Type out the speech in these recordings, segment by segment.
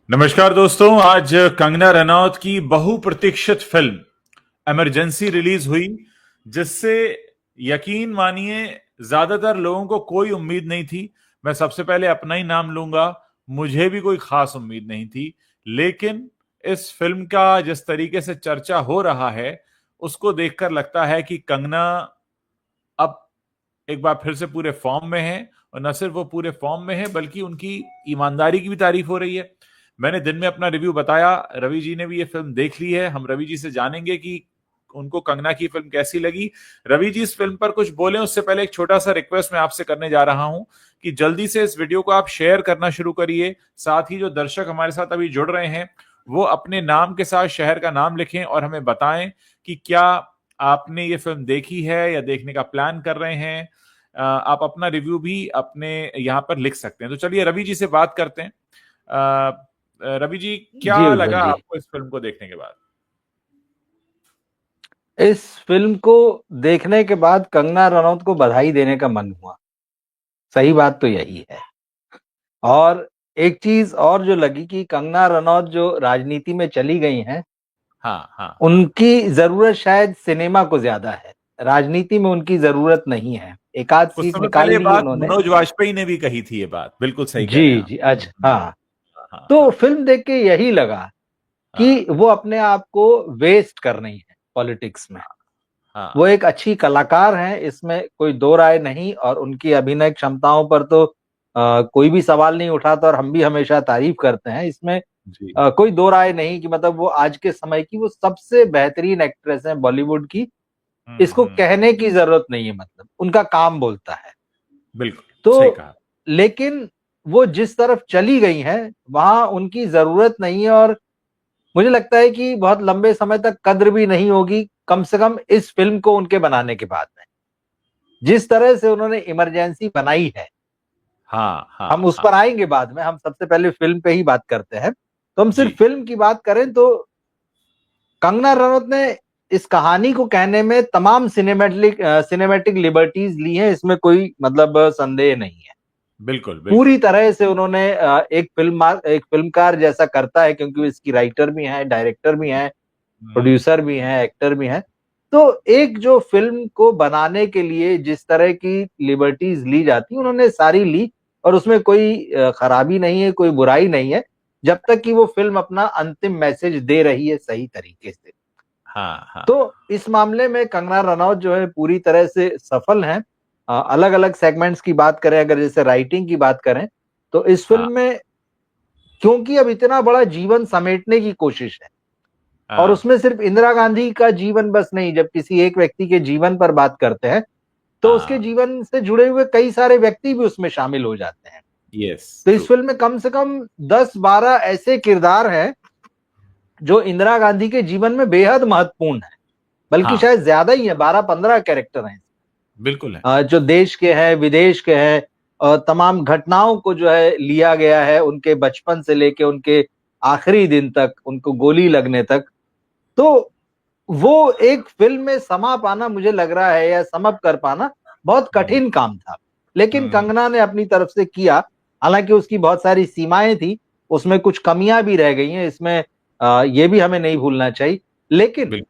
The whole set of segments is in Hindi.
नमस्कार दोस्तों। आज कंगना रनौत की बहुप्रतीक्षित फिल्म इमरजेंसी रिलीज हुई, जिससे यकीन मानिए ज्यादातर लोगों को कोई उम्मीद नहीं थी। मैं सबसे पहले अपना ही नाम लूंगा, मुझे भी कोई खास उम्मीद नहीं थी। लेकिन इस फिल्म का जिस तरीके से चर्चा हो रहा है, उसको देखकर लगता है कि कंगना अब एक बार फिर से पूरे फॉर्म में है। और न सिर्फ वो पूरे फॉर्म में है, बल्कि उनकी ईमानदारी की भी तारीफ हो रही है। मैंने दिन में अपना रिव्यू बताया, रवि जी ने भी ये फिल्म देख ली है। हम रवि जी से जानेंगे कि उनको कंगना की फिल्म कैसी लगी। रवि जी इस फिल्म पर कुछ बोले उससे पहले एक छोटा सा रिक्वेस्ट मैं आपसे करने जा रहा हूं कि जल्दी से इस वीडियो को आप शेयर करना शुरू करिए। साथ ही जो दर्शक हमारे साथ अभी जुड़ रहे हैं, वो अपने नाम के साथ शहर का नाम लिखें और हमें बताएं कि क्या आपने ये फिल्म देखी है या देखने का प्लान कर रहे हैं। आप अपना रिव्यू भी अपने यहाँ पर लिख सकते हैं। तो चलिए रवि जी से बात करते हैं। रवि जी, जी क्या उज्जवल लगा जी। आपको इस फिल्म को देखने के बाद? इस फिल्म को देखने के बाद कंगना रनौत को बधाई देने का मन हुआ। सही बात तो यही है। और एक चीज और जो लगी कि कंगना रनौत जो राजनीति में चली गई हैं, हाँ हाँ हाँ। उनकी जरूरत शायद सिनेमा को ज्यादा है। राजनीति में उनकी जरूरत नहीं है। एक आध कुछ सीट समय निकाल पहले ये ली बात उन्होंने। मनोज वाजपेयी ने भी कही थी, ये बात बिल्कुल सही कह रहे हैं जी आप। जी, अच्छा हाँ। हाँ तो हाँ फिल्म देख के यही लगा कि हाँ वो अपने आप को वेस्ट कर रही है पॉलिटिक्स में। वो हाँ। एक अच्छी कलाकार हैं, इसमें कोई दो राय नहीं। और उनकी अभिनय क्षमताओं पर तो कोई भी सवाल नहीं उठाता और हम भी हमेशा तारीफ करते हैं। इसमें जी। कोई दो राय नहीं कि मतलब वो आज के समय की वो सबसे बेहतरीन एक्ट्रेस हैं बॉलीवुड की। इसको हम्म। कहने की जरूरत नहीं है, मतलब उनका काम बोलता है। बिल्कुल सही तो कहा। लेकिन वो जिस तरफ चली गई हैं वहां उनकी जरूरत नहीं है। और मुझे लगता है कि बहुत लंबे समय तक कद्र भी नहीं होगी, कम से कम इस फिल्म को उनके बनाने के बाद में। जिस तरह से उन्होंने इमरजेंसी बनाई है, हाँ हम हाँ उस पर हाँ। आएंगे बाद में। हम सबसे पहले फिल्म पे ही बात करते हैं। तो हम जी। सिर्फ फिल्म की बात करें तो कंगना रनौत ने इस कहानी को कहने में तमाम सिनेमैटिक लिबर्टीज ली हैं, इसमें कोई मतलब संदेह नहीं है। बिल्कुल पूरी बिल्कुल। तरह से उन्होंने एक फिल्मकार जैसा करता है, क्योंकि वो इसकी राइटर भी हैं, डायरेक्टर भी हैं, हम्म प्रोड्यूसर भी हैं, एक्टर भी हैं। तो एक जो फिल्म को बनाने के लिए जिस तरह की लिबर्टीज ली जाती उन्होंने सारी ली। और उसमें कोई खराबी नहीं है, कोई बुराई नहीं है, जब तक कि वो फिल्म अपना अंतिम मैसेज दे रही है सही तरीके से। हाँ हाँ तो इस मामले में कंगना रनौत जो है पूरी तरह से सफल हैं। अलग अलग सेगमेंट्स की बात करें, अगर जैसे राइटिंग की बात करें, तो इस हाँ फिल्म में क्योंकि अब इतना बड़ा जीवन समेटने की कोशिश है, और हाँ उसमें सिर्फ इंदिरा गांधी का जीवन बस नहीं, जब किसी एक व्यक्ति के जीवन पर बात करते हैं तो उसके हाँ। जीवन से जुड़े हुए कई सारे व्यक्ति भी उसमें शामिल हो जाते हैं। यस तो ट्रू। इस फिल्म में कम से कम 10-12 ऐसे किरदार हैं जो इंदिरा गांधी के जीवन में बेहद महत्वपूर्ण है। बल्कि हाँ शायद ज्यादा ही है, 12-15 कैरेक्टर हैं बिल्कुल है। जो देश के हैं, विदेश के हैं। और तमाम घटनाओं को जो है लिया गया है, उनके बचपन से लेके उनके आखिरी दिन तक, उनको गोली लगने तक। तो वो एक फिल्म में समा पाना, मुझे लग रहा है, या सम अप कर पाना बहुत हम्म कठिन काम था। लेकिन हम्म। कंगना ने अपनी तरफ से किया। हालांकि उसकी बहुत सारी सीमाएं थी, उसमें कुछ कमियां भी रह गई हैं इसमें, ये भी हमें नहीं भूलना चाहिए। लेकिन बिल्कुल।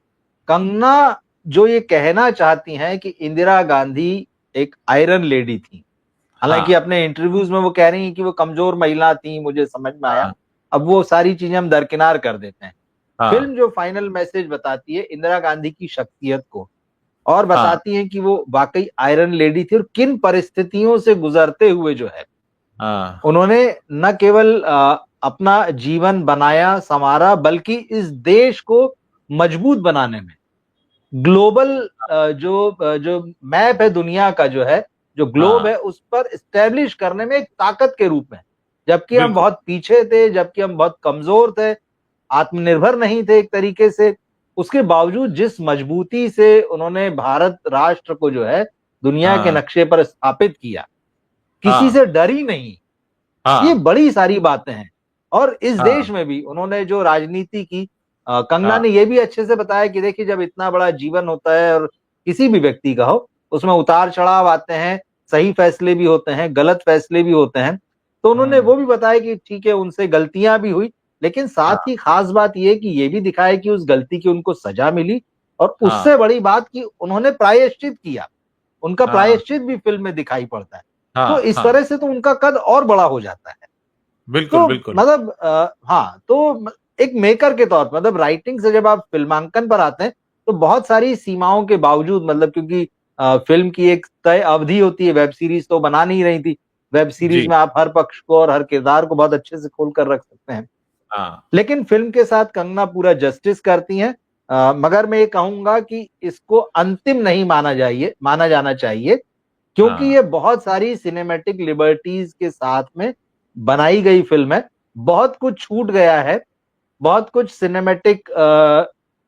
कंगना जो ये कहना चाहती हैं कि इंदिरा गांधी एक आयरन लेडी थी। हालांकि हाँ अपने इंटरव्यूज में वो कह रही हैं कि वो कमजोर महिला थी, मुझे समझ में आया। हाँ अब वो सारी चीजें हम दरकिनार कर देते हैं। हाँ फिल्म जो फाइनल मैसेज बताती है इंदिरा गांधी की शख्सियत को, और हाँ बताती है कि वो वाकई आयरन लेडी थी और किन परिस्थितियों से गुजरते हुए जो है हाँ उन्होंने न केवल अपना जीवन बनाया संवारा, बल्कि इस देश को मजबूत बनाने में ग्लोबल जो मैप है दुनिया का, जो है जो ग्लोब हाँ। है, उस पर स्टैब्लिश करने में एक ताकत के रूप में। जबकि हम बिल्कुल। बहुत पीछे थे, जबकि हम बहुत कमजोर थे, आत्मनिर्भर नहीं थे एक तरीके से, उसके बावजूद जिस मजबूती से उन्होंने भारत राष्ट्र को जो है दुनिया के हाँ नक्शे पर स्थापित किया, किसी हाँ से डरी नहीं। ये हाँ बड़ी सारी बातें हैं। और इस देश हाँ में भी उन्होंने जो राजनीति की, कंगना हाँ। ने ये भी अच्छे से बताया कि देखिए, जब इतना बड़ा जीवन होता है, और किसी भी व्यक्ति का हो, उसमें उतार चढ़ाव आते हैं, सही फैसले भी होते हैं, गलत फैसले भी होते हैं। तो उन्होंने हम्म। वो भी बताया कि ठीक है, उनसे गलतियां भी हुई, लेकिन साथ ही खास बात यह कि ये भी दिखाया कि उस गलती की उनको सजा मिली, और हाँ उससे बड़ी बात कि उन्होंने प्रायश्चित किया, उनका हाँ प्रायश्चित भी फिल्म में दिखाई पड़ता है। तो हाँ इस हाँ, तरह से तो उनका कद और बड़ा हो जाता है। बिल्कुल तो बिल्कुल। मतलब हाँ, तो एक मेकर के तौर पर, मतलब राइटिंग से जब आप फिल्मांकन पर आते हैं, तो बहुत सारी सीमाओं के बावजूद, मतलब क्योंकि फिल्म की एक तय अवधि होती है, वेब सीरीज तो बना नहीं रही थी, वेब सीरीज जी। में आप हर पक्ष को और हर किरदार को बहुत अच्छे से खोल कर रख सकते हैं। हाँ लेकिन फिल्म के साथ कंगना पूरा जस्टिस करती हैं। मगर मैं ये कहूंगा कि इसको अंतिम नहीं माना जाना चाहिए, क्योंकि हाँ ये बहुत सारी सिनेमैटिक लिबर्टीज के साथ में बनाई गई फिल्म है। बहुत कुछ छूट गया है, बहुत कुछ सिनेमैटिक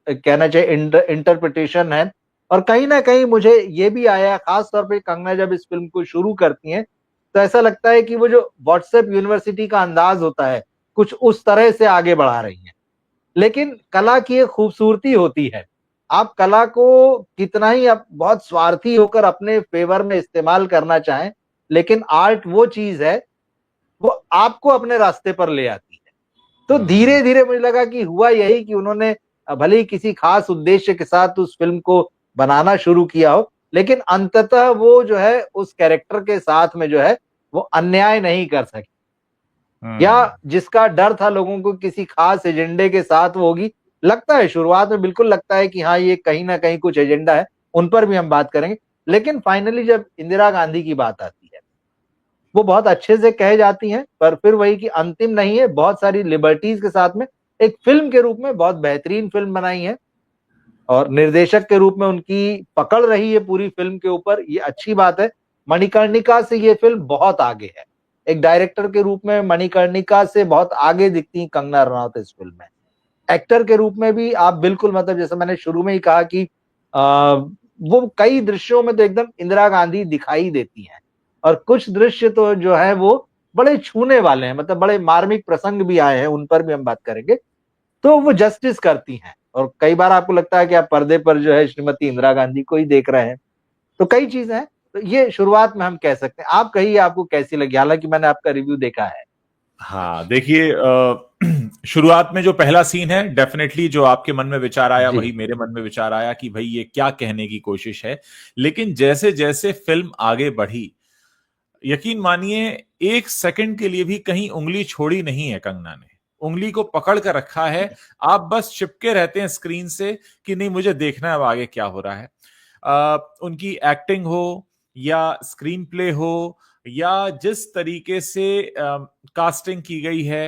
कहना चाहिए इंटरप्रिटेशन है। और कहीं ना कहीं मुझे ये भी आया, खास तौर पे कंगना जब इस फिल्म को शुरू करती हैं, तो ऐसा लगता है कि वो जो व्हाट्सएप यूनिवर्सिटी का अंदाज होता है, कुछ उस तरह से आगे बढ़ा रही हैं। लेकिन कला की एक खूबसूरती होती है, आप कला को कितना ही आप बहुत स्वार्थी होकर अपने फेवर में इस्तेमाल करना चाहें, लेकिन आर्ट वो चीज है, वो आपको अपने रास्ते पर ले आती है। तो हम्म धीरे धीरे मुझे लगा कि हुआ यही कि उन्होंने भले ही किसी खास उद्देश्य के साथ उस फिल्म को बनाना शुरू किया हो, लेकिन अंततः वो जो है उस कैरेक्टर के साथ में जो है वो अन्याय नहीं कर सके, या हम्म जिसका डर था लोगों को किसी खास एजेंडे के साथ वो होगी। लगता है शुरुआत में बिल्कुल लगता है कि हाँ, ये कहीं ना कहीं कुछ एजेंडा है, उन पर भी हम बात करेंगे। लेकिन फाइनली जब इंदिरा गांधी की बात आती है, वो बहुत अच्छे से कह जाती हैं, पर फिर वही कि अंतिम नहीं है, बहुत सारी लिबर्टीज के साथ में एक फिल्म के रूप में बहुत बेहतरीन फिल्म बनाई है। और निर्देशक के रूप में उनकी पकड़ रही है पूरी फिल्म के ऊपर, ये अच्छी बात है। मणिकर्णिका से ये फिल्म बहुत आगे है, एक डायरेक्टर के रूप में मणिकर्णिका से बहुत आगे दिखती हैं कंगना रनौत इस फिल्म में। एक्टर के रूप में भी आप बिल्कुल, मतलब जैसे मैंने शुरू में ही कहा कि वो कई दृश्यों में तो एकदम इंदिरा गांधी दिखाई देती हैं, और कुछ दृश्य तो जो है वो बड़े छूने वाले हैं, मतलब बड़े मार्मिक प्रसंग भी आए हैं, उन पर भी हम बात करेंगे। तो वो जस्टिस करती हैं, और कई बार आपको लगता है कि आप पर्दे पर जो है श्रीमती इंदिरा गांधी को ही देख रहे हैं। तो कई चीजें हैं, तो ये शुरुआत में हम कह सकते हैं। आप कहिए आपको कैसी लगी, हालांकि मैंने आपका रिव्यू देखा है। हाँ, देखिए शुरुआत में जो पहला सीन है, डेफिनेटली जो आपके मन में विचार आया जी वही मेरे मन में विचार आया कि भाई ये क्या कहने की कोशिश है। लेकिन जैसे जैसे फिल्म आगे बढ़ी, यकीन मानिए, एक सेकंड के लिए भी कहीं उंगली छोड़ी नहीं है कंगना ने। उंगली को पकड़ कर रखा है। आप बस चिपके रहते हैं स्क्रीन से कि नहीं, मुझे देखना है अब आगे क्या हो रहा है। उनकी एक्टिंग हो या स्क्रीन प्ले हो या जिस तरीके से कास्टिंग की गई है,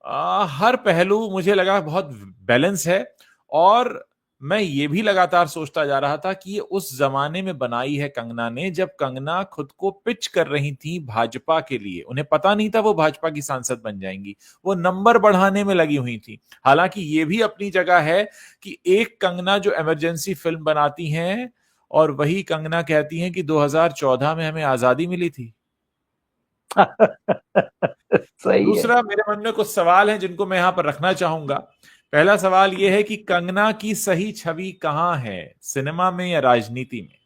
हर पहलू मुझे लगा बहुत बैलेंस है। और मैं ये भी लगातार सोचता जा रहा था कि ये उस जमाने में बनाई है कंगना ने, जब कंगना खुद को पिच कर रही थी भाजपा के लिए। उन्हें पता नहीं था वो भाजपा की सांसद बन जाएंगी, वो नंबर बढ़ाने में लगी हुई थी। हालांकि ये भी अपनी जगह है कि एक कंगना जो इमरजेंसी फिल्म बनाती हैं, और वही कंगना कहती हैं कि 2014 में हमें आजादी मिली थी। सही है। दूसरा, मेरे मन में कुछ सवाल हैं जिनको मैं यहां पर रखना चाहूंगा। पहला सवाल यह है कि कंगना की सही छवि कहां है, सिनेमा में या राजनीति में?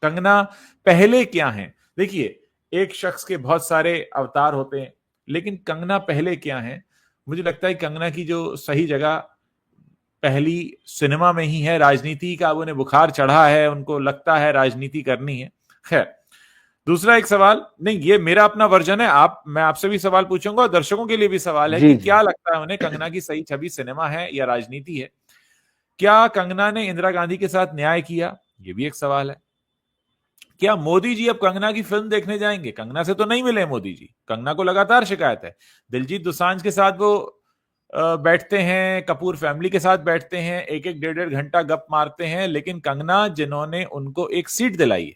कंगना पहले क्या है? देखिए, एक शख्स के बहुत सारे अवतार होते हैं, लेकिन कंगना पहले क्या है? मुझे लगता है कंगना की जो सही जगह पहली सिनेमा में ही है। राजनीति का अब उन्हें बुखार चढ़ा है, उनको लगता है राजनीति करनी है। खैर, दूसरा एक सवाल, नहीं ये मेरा अपना वर्जन है, आप, मैं आपसे भी सवाल पूछूंगा और दर्शकों के लिए भी सवाल है कि जी जी। क्या लगता है उन्हें, कंगना की सही छवि सिनेमा है या राजनीति है? क्या कंगना ने इंदिरा गांधी के साथ न्याय किया? ये भी एक सवाल है। क्या मोदी जी अब कंगना की फिल्म देखने जाएंगे? कंगना से तो नहीं मिले मोदी जी, कंगना को लगातार शिकायत है। दिलजीत दोसांझ के साथ वो बैठते हैं, कपूर फैमिली के साथ बैठते हैं, एक एक डेढ़ डेढ़ घंटा गप मारते हैं, लेकिन कंगना जिन्होंने उनको एक सीट दिलाई है,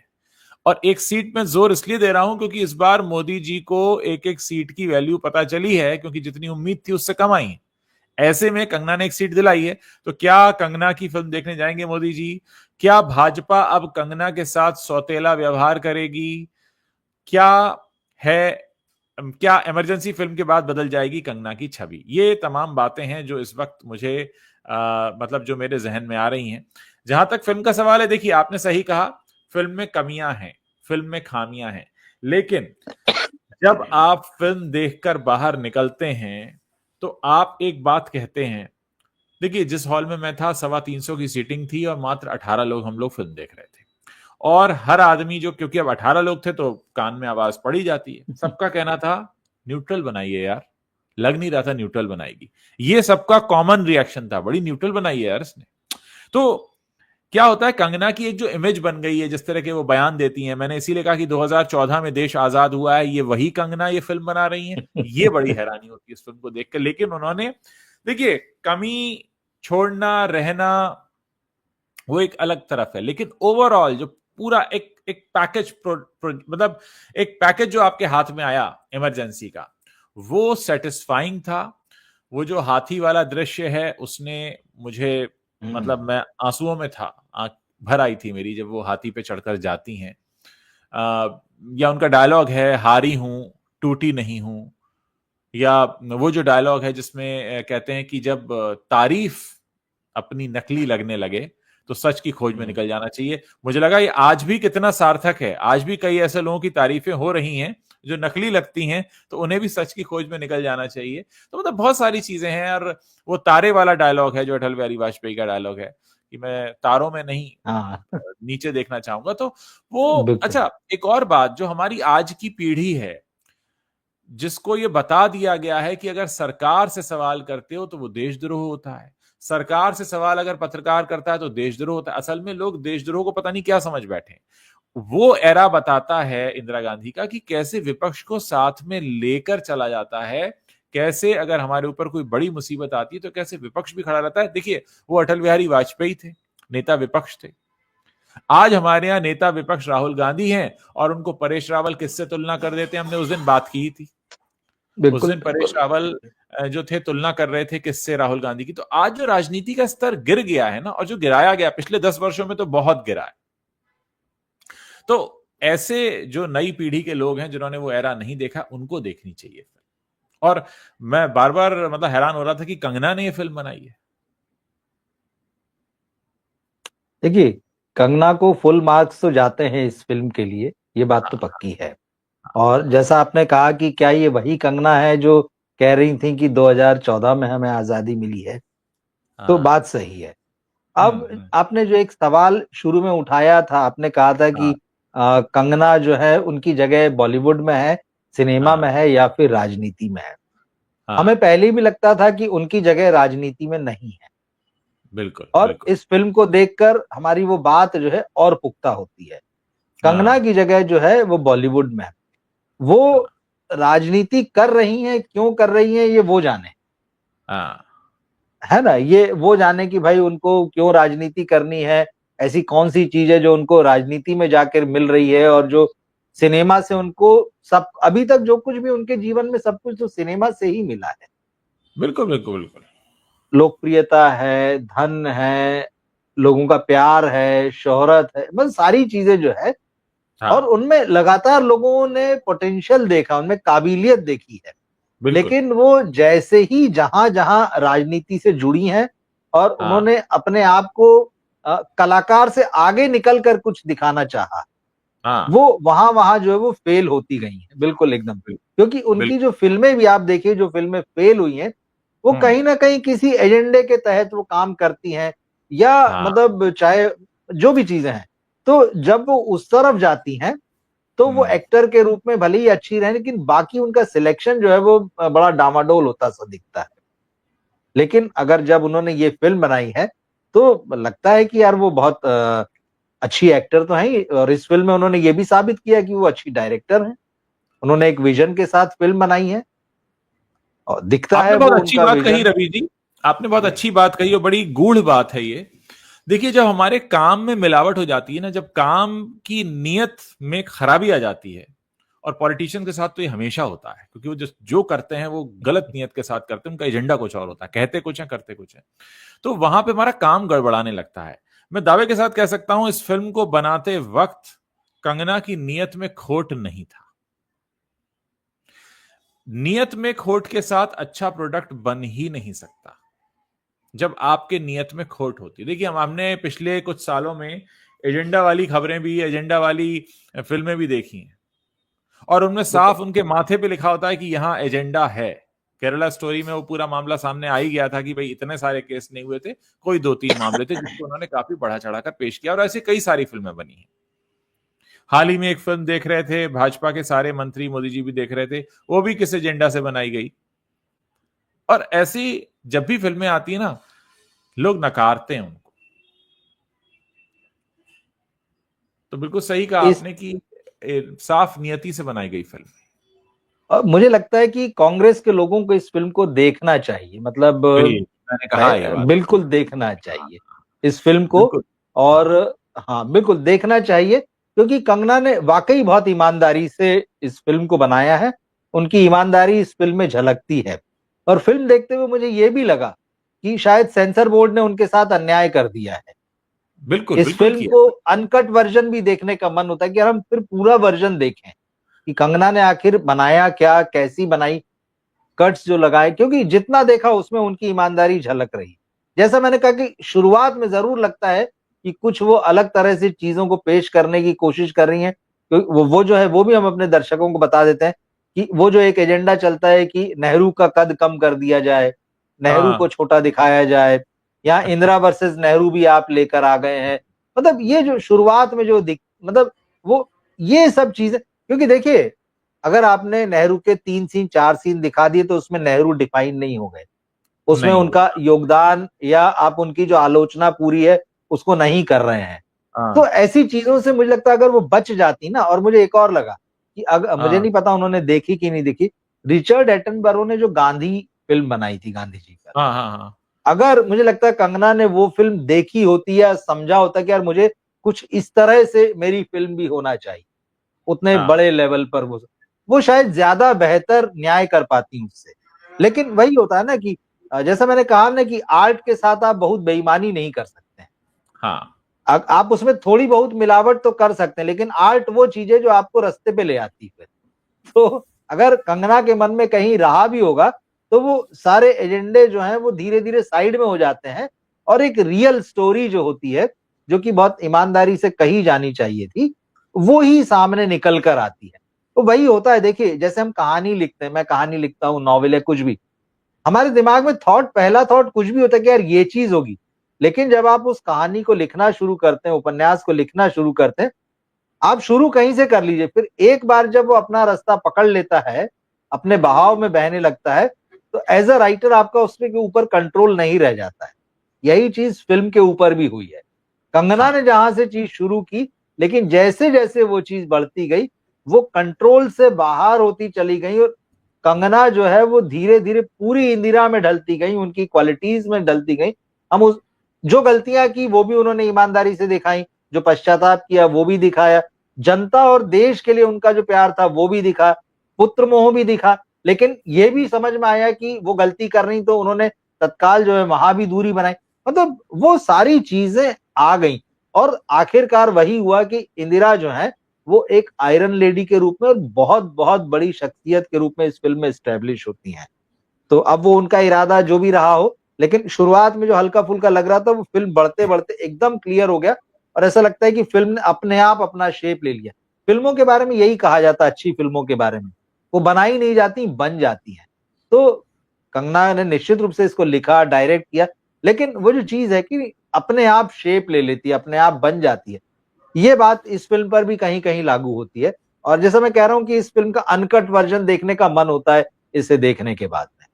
और एक सीट में जोर इसलिए दे रहा हूं क्योंकि इस बार मोदी जी को एक एक सीट की वैल्यू पता चली है, क्योंकि जितनी उम्मीद थी उससे कम आई है। ऐसे में कंगना ने एक सीट दिलाई है, तो क्या कंगना की फिल्म देखने जाएंगे मोदी जी? क्या भाजपा अब कंगना के साथ सौतेला व्यवहार करेगी? क्या है, क्या इमरजेंसी फिल्म के बाद बदल जाएगी कंगना की छवि? ये तमाम बातें हैं जो इस वक्त मुझे मतलब जो मेरे जहन में आ रही हैं। जहां तक फिल्म का सवाल है, देखिए आपने सही कहा, फिल्म में कमियां हैं, फिल्म में खामियां हैं, लेकिन जब आप फिल्म देखकर बाहर निकलते हैं तो आप एक बात कहते हैं, देखिए जिस हॉल में मैं था 350 की सीटिंग थी और मात्र 18 लोग हम लोग फिल्म देख रहे थे, और हर आदमी जो, क्योंकि अब 18 लोग थे तो कान में आवाज पड़ी जाती है, सबका कहना था न्यूट्रल बनाइए यार, लग नहीं रहा था न्यूट्रल बनाएगी, ये सबका कॉमन रिएक्शन था, बड़ी न्यूट्रल बनाई है यार इसने। तो क्या होता है, कंगना की एक जो इमेज बन गई है, जिस तरह के वो बयान देती हैं, मैंने इसीलिए कहा कि 2014 में देश आजाद हुआ है, ये वही कंगना ये फिल्म बना रही हैं, ये बड़ी हैरानी होती है इस फिल्म को देखकर। लेकिन उन्होंने, देखिए कमी छोड़ना रहना वो एक अलग तरफ है, लेकिन ओवरऑल जो पूरा एक एक पैकेज मतलब एक पैकेज जो आपके हाथ में आया इमरजेंसी का, वो सेटिस्फाइंग था। वो जो हाथी वाला दृश्य है उसने मुझे, मतलब मैं आंसुओं में था, आंख भर आई थी मेरी जब वो हाथी पे चढ़कर जाती हैं। या उनका डायलॉग है, हारी हूं टूटी नहीं हूं, या वो जो डायलॉग है जिसमें कहते हैं कि जब तारीफ अपनी नकली लगने लगे तो सच की खोज में निकल जाना चाहिए। मुझे लगा ये आज भी कितना सार्थक है, आज भी कई ऐसे लोगों की तारीफें हो रही हैं जो नकली लगती हैं, तो उन्हें भी सच की खोज में निकल जाना चाहिए। तो मतलब बहुत सारी चीजें हैं। और वो तारे वाला डायलॉग है जो अटल बिहारी वाजपेयी का डायलॉग है कि मैं तारों में नहीं नीचे देखना चाहूंगा, तो वो अच्छा। एक और बात जो हमारी आज की पीढ़ी है, जिसको ये बता दिया गया है कि अगर सरकार से सवाल करते हो तो वो देशद्रोह होता है, सरकार से सवाल अगर पत्रकार करता है तो देशद्रोह होता है। असल में लोग देशद्रोह को पता नहीं क्या समझ बैठे। वो एरा बताता है इंदिरा गांधी का कि कैसे विपक्ष को साथ में लेकर चला जाता है, कैसे अगर हमारे ऊपर कोई बड़ी मुसीबत आती है तो कैसे विपक्ष भी खड़ा रहता है। देखिए वो अटल बिहारी वाजपेयी थे, नेता विपक्ष थे। आज हमारे यहाँ नेता विपक्ष राहुल गांधी हैं और उनको परेश रावल किससे तुलना कर देते हैं। हमने उस दिन बात की थी, उस दिन परेश रावल जो थे तुलना कर रहे थे किससे, राहुल गांधी की। तो आज जो राजनीति का स्तर गिर गया है ना, और जो गिराया गया पिछले 10 वर्षों में तो बहुत गिरा है। तो ऐसे जो नई पीढ़ी के लोग हैं जिन्होंने वो एरा नहीं देखा, उनको देखनी चाहिए। और मैं बार बार मतलब हैरान हो रहा था कि कंगना ने ये फिल्म बनाई है। देखिए कंगना को फुल मार्क्स तो जाते हैं इस फिल्म के लिए, ये बात तो पक्की है। और जैसा आपने कहा कि क्या ये वही कंगना है जो कह रही थी कि 2014 में हमें आजादी मिली है, तो बात सही है। अब आपने जो एक सवाल शुरू में उठाया था, आपने कहा था कि कंगना जो है उनकी जगह बॉलीवुड में है, सिनेमा में है या फिर राजनीति में है। हमें पहले भी लगता था कि उनकी जगह राजनीति में नहीं है। बिल्कुल। और बिल्कुल। इस फिल्म को देखकर हमारी वो बात जो है और पुख्ता होती है। कंगना की जगह जो है वो बॉलीवुड में है। वो राजनीति कर रही हैं, क्यों कर रही हैं ये वो जाने, है ना, ये वो जाने कि भाई उनको क्यों राजनीति करनी है, ऐसी कौन सी चीज है जो उनको राजनीति में जाकर मिल रही है, और जो सिनेमा से उनको सब अभी तक जो कुछ भी उनके जीवन में सब कुछ तो सिनेमा से ही मिला है। बिल्कुल बिल्कुल बिल्कुल। लोकप्रियता है, धन है, लोगों का प्यार है, शोहरत है, बस सारी चीजें जो है। और उनमें लगातार लोगों ने पोटेंशियल देखा, उनमें काबिलियत देखी है। लेकिन वो जैसे ही जहां जहां राजनीति से जुड़ी हैं और उन्होंने अपने आप को कलाकार से आगे निकल कर कुछ दिखाना चाहा, वो वहां वहां जो है वो फेल होती गई है। बिल्कुल एकदम। क्योंकि उनकी जो फिल्में भी आप देखिए, जो फिल्में फेल हुई हैं, वो कहीं ना कहीं किसी एजेंडे के तहत वो काम करती हैं, या मतलब चाहे जो भी चीजें हैं। तो जब वो उस तरफ जाती हैं तो वो एक्टर के रूप में भले ही अच्छी रहे, लेकिन बाकी उनका सिलेक्शन जो है वो बड़ा डामाडोल होता सा दिखता है। लेकिन अगर जब उन्होंने ये फिल्म बनाई है तो लगता है कि यार वो बहुत अच्छी एक्टर तो है, और इस फिल्म में उन्होंने ये भी साबित किया कि वो अच्छी डायरेक्टर हैं। उन्होंने एक विजन के साथ फिल्म बनाई है और दिखता है वो बहुत अच्छी उनका बात कही विजन। रवि जी, आपने बहुत अच्छी बात कही और बड़ी गूढ़ बात है ये। देखिए जब हमारे काम में मिलावट हो जाती है ना, जब काम की नीयत में खराबी आ जाती है, और पॉलिटिशियन के साथ तो ये हमेशा होता है, क्योंकि वो जो करते हैं वो गलत नीयत के साथ करते हैं, उनका एजेंडा कुछ और होता है, कहते कुछ है करते कुछ है, तो वहां पे हमारा काम गड़बड़ाने लगता है। मैं दावे के साथ कह सकता हूं इस फिल्म को बनाते वक्त कंगना की नीयत में खोट नहीं था। नियत में खोट के साथ अच्छा प्रोडक्ट बन ही नहीं सकता जब आपके नियत में खोट होती। देखिए हमने पिछले कुछ सालों में एजेंडा वाली खबरें भी, एजेंडा वाली फिल्में भी देखी हैं, और उनमें साफ उनके माथे पे लिखा होता है कि यहां एजेंडा है, केरला स्टोरी में वो पूरा मामला सामने आ ही गया था कि भाई इतने सारे केस नहीं हुए थे, कोई 2-3 मामले थे जिसको उन्होंने काफी बढ़ा चढ़ाकर पेश किया, और ऐसी कई सारी फिल्में बनी हैं। हाल ही में एक फिल्म देख रहे थे, भाजपा के सारे मंत्री, मोदी जी भी देख रहे थे, वो भी किस एजेंडा से बनाई गई। और ऐसी जब भी फिल्में आती है ना, लोग नकारते हैं उनको। तो बिल्कुल सही कहा आपने कि साफ नियति से बनाई गई फिल्म। मुझे लगता है कि कांग्रेस के लोगों को इस फिल्म को देखना चाहिए, मतलब मैंने कहा ये बात बिल्कुल देखना चाहिए इस फिल्म को। बिल्कुल। और हाँ, बिल्कुल देखना चाहिए, क्योंकि कंगना ने वाकई बहुत ईमानदारी से इस फिल्म को बनाया है। उनकी ईमानदारी इस फिल्म में झलकती है। और फिल्म देखते हुए मुझे ये भी लगा कि शायद सेंसर बोर्ड ने उनके साथ अन्याय कर दिया है। बिल्कुल इस बिल्कुल फिल्म को अनकट वर्जन भी देखने का मन होता है कि यार हम फिर पूरा वर्जन देखें कि कंगना ने आखिर बनाया क्या, कैसी बनाई, कट्स जो लगाए, क्योंकि जितना देखा उसमें उनकी ईमानदारी झलक रही। जैसा मैंने कहा कि शुरुआत में जरूर लगता है कि कुछ वो अलग तरह से चीजों को पेश करने की कोशिश कर रही हैं। वो जो है वो भी हम अपने दर्शकों को बता देते हैं कि वो जो एक एजेंडा चलता है कि नेहरू का कद कम कर दिया जाए, नेहरू को छोटा दिखाया जाए, या इंदिरा वर्सेस नेहरू भी आप लेकर आ गए हैं। मतलब ये जो शुरुआत में जो मतलब वो ये सब चीजें, क्योंकि देखिए अगर आपने नेहरू के 3 सीन 4 सीन दिखा दिए तो उसमें नेहरू डिफाइन नहीं हो गए, उसमें नहीं उनका होगा। योगदान या आप उनकी जो आलोचना पूरी है उसको नहीं कर रहे हैं। तो ऐसी चीजों से मुझे लगता है अगर वो बच जाती ना। और मुझे एक और लगा कि अगर मुझे नहीं पता उन्होंने देखी कि नहीं देखी, रिचर्ड एटनबरो ने जो गांधी फिल्म बनाई थी गांधी जी पर, हाँ हाँ हाँ। अगर मुझे लगता है कंगना ने वो फिल्म देखी होती या समझा होता कि यार मुझे कुछ इस तरह से मेरी फिल्म भी होना चाहिए, उतने हाँ बड़े लेवल पर वो शायद ज्यादा बेहतर न्याय कर पाती उससे। लेकिन वही होता है ना कि जैसा मैंने कहा ना कि आर्ट के साथ आप बहुत बेईमानी नहीं कर सकते हैं। हाँ। आप उसमें थोड़ी बहुत मिलावट तो कर सकते हैं, लेकिन आर्ट वो चीज है जो आपको रास्ते पे ले आती है। तो अगर कंगना के मन में कहीं रहा भी होगा तो वो सारे एजेंडे जो हैं वो धीरे धीरे साइड में हो जाते हैं, और एक रियल स्टोरी जो होती है, जो कि बहुत ईमानदारी से कही जानी चाहिए थी, वो ही सामने निकल कर आती है। तो वही होता है, देखिए जैसे हम कहानी लिखते हैं, मैं कहानी लिखता हूँ, नॉवेल है, कुछ भी, हमारे दिमाग में पहला थॉट कुछ भी होता है कि यार ये चीज होगी। लेकिन जब आप उस कहानी को लिखना शुरू करते हैं, उपन्यास को लिखना शुरू करते हैं, आप शुरू कहीं से कर लीजिए, फिर एक बार जब वो अपना रास्ता पकड़ लेता है, अपने बहाव में बहने लगता है, तो एज अ राइटर आपका उसके ऊपर कंट्रोल नहीं रह जाता है। यही चीज फिल्म के ऊपर भी हुई है। कंगना हाँ ने जहां से चीज शुरू की, लेकिन जैसे जैसे वो चीज बढ़ती गई, वो कंट्रोल से बाहर होती चली गई, और कंगना जो है वो धीरे धीरे पूरी इंदिरा में ढलती गई, उनकी क्वालिटीज में ढलती गई। हम उस जो गलतियां की वो भी उन्होंने ईमानदारी से दिखाई, जो पश्चाताप किया वो भी दिखाया, जनता और देश के लिए उनका जो प्यार था वो भी दिखा, पुत्र मोह भी दिखा। लेकिन ये भी समझ में आया कि वो गलती कर रही तो उन्होंने तत्काल जो है वहां भी दूरी बनाई। मतलब वो सारी चीजें आ गई, और आखिरकार वही हुआ कि इंदिरा जो है वो एक आयरन लेडी के रूप में और बहुत बहुत बड़ी शख्सियत के रूप में इस फिल्म में स्टैब्लिश होती हैं। तो अब वो उनका इरादा जो भी रहा हो, लेकिन शुरुआत में जो हल्का फुल्का लग रहा था वो फिल्म बढ़ते बढ़ते एकदम क्लियर हो गया, और ऐसा लगता है कि फिल्म ने अपने आप अपना शेप ले लिया। फिल्मों के बारे में यही कहा जाता है, अच्छी फिल्मों के बारे में, वो बनाई नहीं जाती, बन जाती है। तो कंगना ने निश्चित रूप से इसको लिखा, डायरेक्ट किया, लेकिन वो जो चीज है कि अपने आप शेप ले लेती है, अपने आप बन जाती है। ये बात इस फिल्म पर भी कहीं कहीं लागू होती है। और जैसा मैं कह रहा हूं कि इस फिल्म का अनकट वर्जन देखने का मन होता है इसे देखने के बाद में।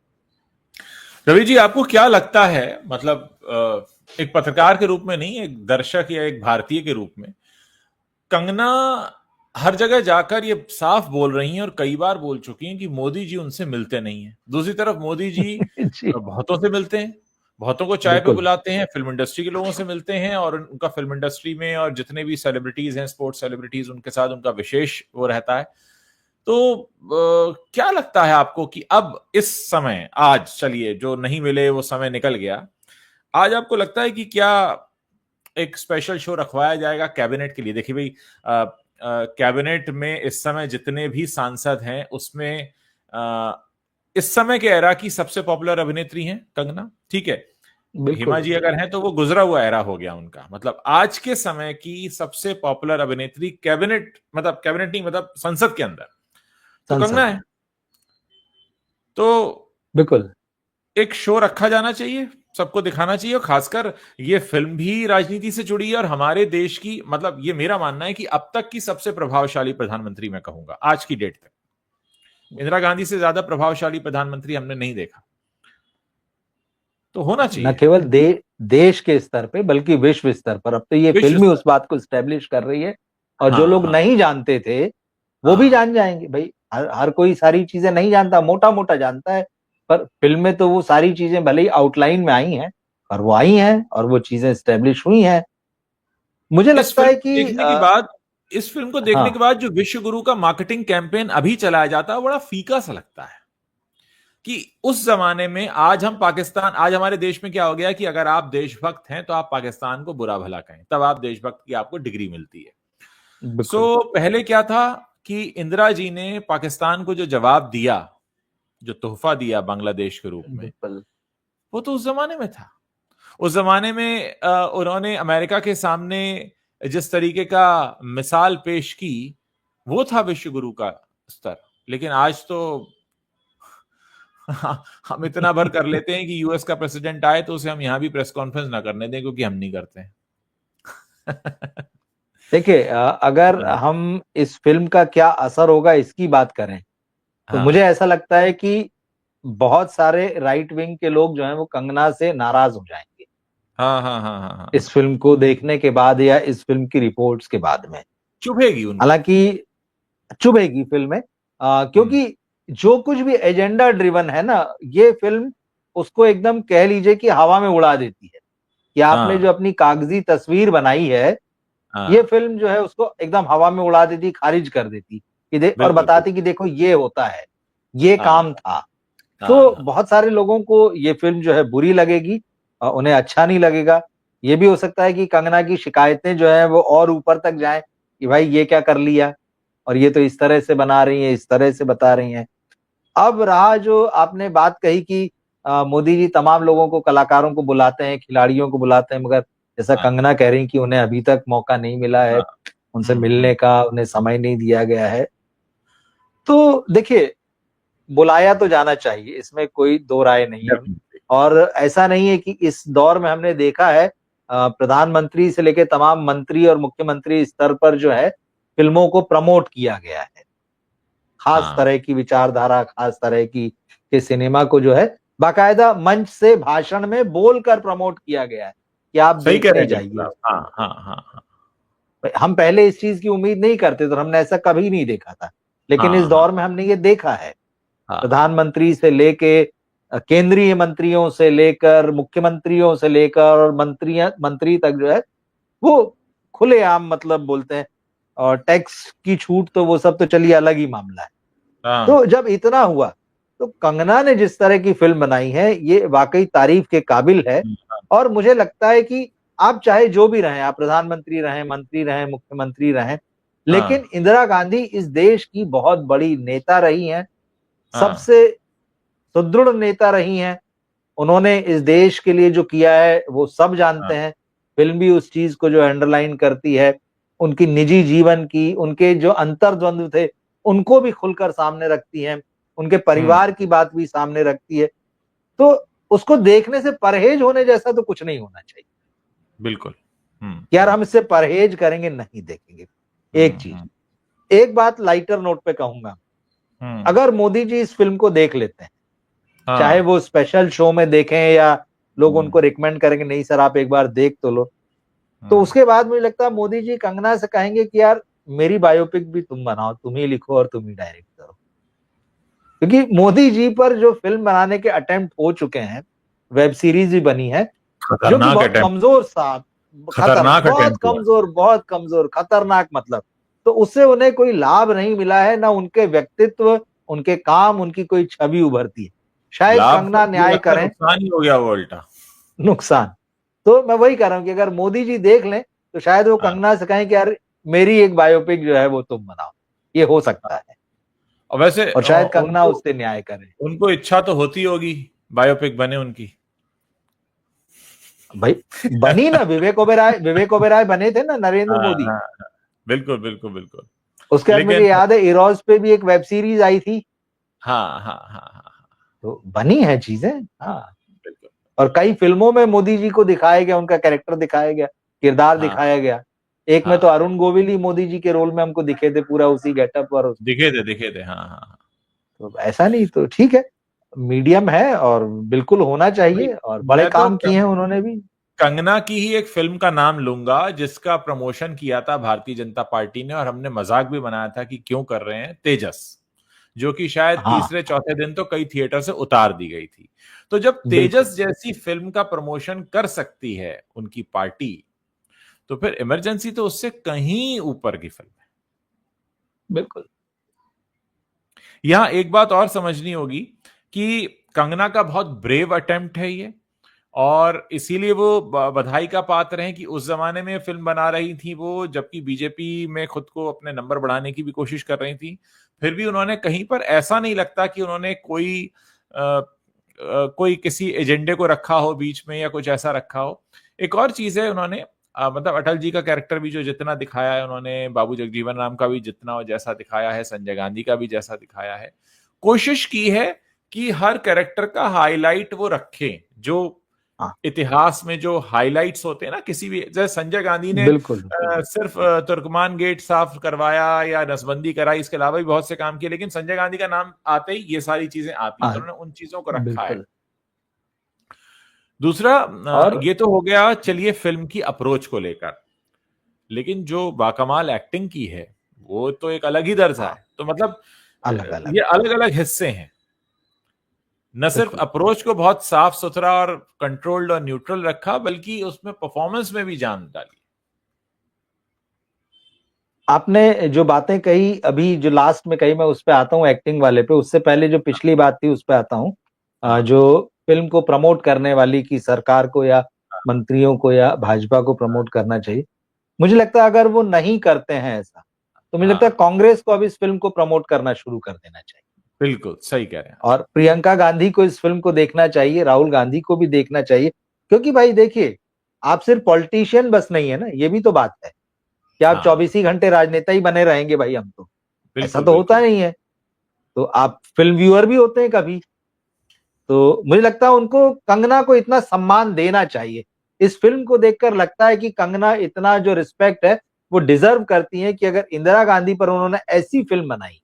रवि जी, आपको क्या लगता है, मतलब एक पत्रकार के रूप में नहीं, एक दर्शक या एक भारतीय के रूप में, कंगना हर जगह जाकर ये साफ बोल रही हैं और कई बार बोल चुकी हैं कि मोदी जी उनसे मिलते नहीं हैं। दूसरी तरफ मोदी जी जी, बहुतों से मिलते हैं, बहुतों को चाय पे बिल्कुल। बुलाते हैं, फिल्म इंडस्ट्री के लोगों से मिलते हैं, और उनका फिल्म इंडस्ट्री में और जितने भी सेलिब्रिटीज हैं, स्पोर्ट्स सेलिब्रिटीज, उनके साथ उनका विशेष वो रहता है। तो क्या लगता है आपको कि अब इस समय, आज चलिए जो नहीं मिले वो समय निकल गया, आज आपको लगता है कि क्या एक स्पेशल शो रखवाया जाएगा कैबिनेट के लिए? देखिए भाई, कैबिनेट में इस समय जितने भी सांसद हैं उसमें इस समय के एरा की सबसे पॉपुलर अभिनेत्री हैं कंगना, ठीक है। हिमा बिल्कुल। जी अगर हैं तो वो गुजरा हुआ एरा हो गया उनका, मतलब आज के समय की सबसे पॉपुलर अभिनेत्री कैबिनेट, मतलब कैबिनेट नहीं, मतलब संसद के अंदर, तो कंगना संसद है। में। तो बिल्कुल। एक शो रखा जाना चाहिए, सबको दिखाना चाहिए, और खासकर ये फिल्म भी राजनीति से जुड़ी है और हमारे देश की, मतलब ये मेरा मानना है कि अब तक की सबसे प्रभावशाली प्रधानमंत्री मैं कहूंगा आज की डेट तक। इंदिरा गांधी से ज्यादा प्रभावशाली प्रधानमंत्री हमने नहीं देखा, तो होना न चाहिए। केवल देश के स्तर पे बल्कि विश्व स्तर पर अब तो ये विश्व फिल्म ही उस स्तर। बात को स्टैब्लिश कर रही है। और जो हाँ लोग हाँ नहीं जानते थे वो भी हाँ। जान जाएंगे भाई। हर कोई सारी चीजें नहीं जानता, मोटा मोटा जानता है, पर फिल्म में तो वो सारी चीजें भले ही आउटलाइन में आई हैं, पर वो आई हैं और वो चीजें स्टैब्लिश हुई हैं। मुझे इस लगता फिल्म है को कि देखने के बाद इस फिल्म को देखने के हाँ, बाद जो विश्व गुरु का मार्केटिंग कैंपेन अभी चलाया जाता है, बड़ा फीका सा लगता है कि उस जमाने में, आज हम पाकिस्तान, आज हमारे देश में क्या हो गया कि अगर आप देशभक्त हैं तो आप पाकिस्तान को बुरा भला कहें, तब आप देशभक्त की आपको डिग्री मिलती है। बिल्कुल पहले क्या था कि इंदिरा जी ने पाकिस्तान को जो जवाब दिया, जो तोहफा दिया बांग्लादेश के रूप में, बिल्कुल। वो तो उस जमाने में था। उस जमाने में उन्होंने अमेरिका के सामने जिस तरीके का मिसाल पेश की, वो था विश्व गुरु का स्तर। लेकिन आज तो हम इतना भर कर लेते हैं कि यूएस का प्रेसिडेंट आए तो उसे हम यहां भी प्रेस कॉन्फ्रेंस ना करने दें, क्योंकि हम नहीं करते हैं। देखिए, अगर हम इस फिल्म का क्या असर होगा इसकी बात करें तो हाँ मुझे ऐसा लगता है कि बहुत सारे राइट विंग के लोग जो हैं वो कंगना से नाराज हो जाएंगे हाँ हाँ हाँ हाँ हाँ। इस फिल्म को देखने के बाद या इस फिल्म की रिपोर्ट्स के बाद में। चुभेगी उनको। हालांकि चुभेगी फिल्म में, हम्म, क्योंकि जो कुछ भी एजेंडा ड्रिवन है ना, ये फिल्म उसको एकदम कह लीजिए कि हवा में उड़ा देती है। कि आपने हाँ जो अपनी कागजी तस्वीर बनाई है, ये हाँ। फिल्म जो है उसको एकदम हवा में उड़ा देती, खारिज कर देती कि और बिल्कुल बिल्कुल। बताती कि देखो ये होता है, ये हाँ काम था। हाँ तो हाँ बहुत सारे लोगों को ये फिल्म जो है बुरी लगेगी, उन्हें अच्छा नहीं लगेगा। ये भी हो सकता है कि कंगना की शिकायतें जो है वो और ऊपर तक जाएं कि भाई ये क्या कर लिया, और ये तो इस तरह से बना रही है, इस तरह से बता रही हैं। अब रहा जो आपने बात कही कि मोदी जी तमाम लोगों को, कलाकारों को बुलाते हैं, खिलाड़ियों को बुलाते हैं, मगर जैसा हाँ कंगना कह रही कि उन्हें अभी तक मौका नहीं मिला है, हाँ। उनसे मिलने का उन्हें समय नहीं दिया गया है। तो देखिए, बुलाया तो जाना चाहिए, इसमें कोई दो राय नहीं है। डेफिनेटली। और ऐसा नहीं है कि इस दौर में हमने देखा है प्रधानमंत्री से लेकर तमाम मंत्री और मुख्यमंत्री स्तर पर जो है फिल्मों को प्रमोट किया गया है। खास हाँ, तरह की विचारधारा, खास तरह की के सिनेमा को जो है बाकायदा मंच से भाषण में बोलकर प्रमोट किया गया है कि आप सही कह रहे देखने हैं बिल्कुल जाइए इस आप। हाँ फिल्म को। हाँ हाँ हाँ हम पहले इस चीज की उम्मीद नहीं करते थे, हमने ऐसा कभी नहीं देखा था, लेकिन इस हाँ हाँ दौर में हमने ये देखा है। हाँ। प्रधानमंत्री से लेके केंद्रीय मंत्रियों से लेकर मुख्यमंत्रियों से लेकर और मंत्री तक जो है वो खुलेआम मतलब बोलते हैं। और टैक्स की छूट तो वो सब तो चलिए अलग ही मामला है। हाँ तो जब इतना हुआ तो कंगना ने जिस तरह की फिल्म बनाई है ये वाकई तारीफ के काबिल है। हाँ और मुझे लगता है कि आप चाहे जो भी रहें, आप प्रधानमंत्री रहें, मंत्री रहें, मुख्यमंत्री रहें, लेकिन हाँ इंदिरा गांधी इस देश की बहुत बड़ी नेता रही हैं, हाँ सबसे सुदृढ़ नेता रही हैं। उन्होंने इस देश के लिए जो किया है वो सब जानते हाँ हैं। फिल्म भी उस चीज को जो अंडरलाइन करती है, उनकी निजी जीवन की, उनके जो अंतर्द्वंद थे उनको भी खुलकर सामने रखती हैं, उनके हम्म, परिवार की बात भी सामने रखती है। तो उसको देखने से परहेज होने जैसा तो कुछ नहीं होना चाहिए बिल्कुल। कि यार हम इससे परहेज करेंगे, नहीं देखेंगे। एक चीज, हम्म। एक बात लाइटर नोट पे कहूंगा, हम्म, अगर मोदी जी इस फिल्म को देख लेते हैं, चाहे हाँ। वो स्पेशल शो में देखें या लोग हम्म, उनको रिकमेंड करेंगे नहीं सर आप एक बार देख तो लो, तो हम्म, उसके बाद मुझे लगता है मोदी जी कंगना से कहेंगे कि यार मेरी बायोपिक भी तुम बनाओ, तुम ही लिखो और तुम ही डायरेक्ट करो। क्योंकि मोदी जी पर जो फिल्म बनाने के अटेम्प्ट हो चुके हैं, वेब सीरीज भी बनी है जो कि खतरनाक बहुत अटेम्प्ट। कमजोर साहब, खतरनाक बहुत अटेम्प्ट हुआ। कमजोर, बहुत कमजोर, खतरनाक मतलब। तो उससे उन्हें कोई लाभ नहीं मिला है, ना उनके व्यक्तित्व, उनके काम, उनकी कोई छवि उभरती है। शायद लाभ तो कंगना मुझे न्याय लगता है करें, नुकसान ही हो गया वो उल्टा। नुकसान। तो मैं वही कह रहा हूं कि अगर मोदी जी देख लें तो शायद वो हाँ कंगना से कहें कि यार मेरी एक बायोपिक जो है वो तुम बनाओ, ये हो सकता है। और वैसे और शायद कंगना उनको उससे न्याय करे। उनको इच्छा तो होती होगी बायोपिक बने उनकी। भाई बनी ना, विवेक ओबेरॉय बने थे ना, नरेंद्र हाँ मोदी। हाँ। बिल्कुल बिल्कुल बिल्कुल। उसके बाद मुझे लेकिन याद है इरोज पे भी एक वेब सीरीज आई थी। हाँ हाँ हाँ हाँ। तो बनी है चीजें। हाँ, बिल्कुल। और कई फिल्मों में मोदी जी को दिखाया गया, उनका कैरेक्टर दिखाया गया, किरदार हाँ दिखाया गया। एक में तो हाँ, अरुण गोविल ही मोदी जी के रोल में हमको दिखे थे, पूरा उसी गेटअप और दिखे थे, हाँ हाँ हाँ। तो ऐसा नहीं, तो ठीक है, मीडियम है और बिल्कुल होना भाई, चाहिए, और बड़े मैं तो काम किए हैं उन्होंने भी। कंगना की ही एक फिल्म का नाम लूंगा जिसका प्रमोशन किया था भारतीय जनता पार्टी ने, और हमने मजाक भी बनाया था कि क्यों कर रहे हैं, तेजस, जो कि शायद हाँ, तीसरे चौथे दिन तो कई थिएटर से उतार दी गई थी। तो जब बिल्कुल तेजस जैसी फिल्म का प्रमोशन कर सकती है उनकी पार्टी, तो फिर इमरजेंसी तो उससे कहीं ऊपर की फिल्म है। बिल्कुल। यहां एक बात और समझनी होगी कि कंगना का बहुत ब्रेव अटेम्प्ट है ये, और इसीलिए वो बधाई का पात्र हैं कि उस जमाने में फिल्म बना रही थी वो, जबकि बीजेपी में खुद को अपने नंबर बढ़ाने की भी कोशिश कर रही थी। फिर भी उन्होंने कहीं पर ऐसा नहीं लगता कि उन्होंने कोई किसी एजेंडे को रखा हो बीच में, या कुछ ऐसा रखा हो। एक और चीज है, उन्होंने मतलब अटल जी का कैरेक्टर भी जो जितना दिखाया है उन्होंने, बाबू जगजीवन राम का भी जितना और जैसा दिखाया है, संजय गांधी का भी जैसा दिखाया है, कोशिश की है कि हर कैरेक्टर का हाईलाइट वो रखें, जो हाँ, इतिहास में जो हाइलाइट्स होते हैं ना किसी भी, जैसे संजय गांधी ने बिल्कुल। सिर्फ तुर्कमान गेट साफ करवाया या नसबंदी कराई, इसके अलावा भी बहुत से काम किए, लेकिन संजय गांधी का नाम आते ही ये सारी चीजें आती हैं, हाँ, तो उन्होंने उन चीजों को रखा है। बिल्कुल। दूसरा, और ये तो हो गया चलिए फिल्म की अप्रोच को लेकर, लेकिन जो बाकमाल एक्टिंग की है वो तो एक अलग ही दर्जा हाँ, है। तो मतलब अलग अलग, ये अलग अलग हिस्से हैं, न सिर्फ बिल्कुल। अप्रोच को बहुत साफ सुथरा और कंट्रोल्ड और न्यूट्रल रखा, बल्कि उसमें परफॉर्मेंस में भी जान डाली। आपने जो बातें कही अभी, जो लास्ट में कही, मैं उस पे आता हूँ, एक्टिंग वाले पे। उससे पहले जो पिछली बात थी उस पे आता हूँ। हाँ जो फिल्म को प्रमोट करने वाली की सरकार को या हाँ मंत्रियों को या भाजपा को प्रमोट करना चाहिए। मुझे लगता है अगर वो नहीं करते हैं ऐसा, तो मुझे लगता है हाँ, कांग्रेस को अब इस फिल्म को प्रमोट करना शुरू कर देना चाहिए। बिल्कुल सही कह रहे हैं। और प्रियंका गांधी को इस फिल्म को देखना चाहिए, राहुल गांधी को भी देखना चाहिए। क्योंकि भाई देखिए, आप सिर्फ पॉलिटिशियन बस नहीं है ना, ये भी तो बात है कि आप हाँ, 24 ही घंटे राजनेता ही बने रहेंगे भाई, हम तो ऐसा बिल्कुल तो होता बिल्कुल। नहीं है। तो आप फिल्म व्यूअर भी होते हैं कभी। तो मुझे लगता है उनको, कंगना को इतना सम्मान देना चाहिए। इस फिल्म को देखकर लगता है कि कंगना इतना जो रिस्पेक्ट है वो डिजर्व करती है, कि अगर इंदिरा गांधी पर उन्होंने ऐसी फिल्म बनाई है,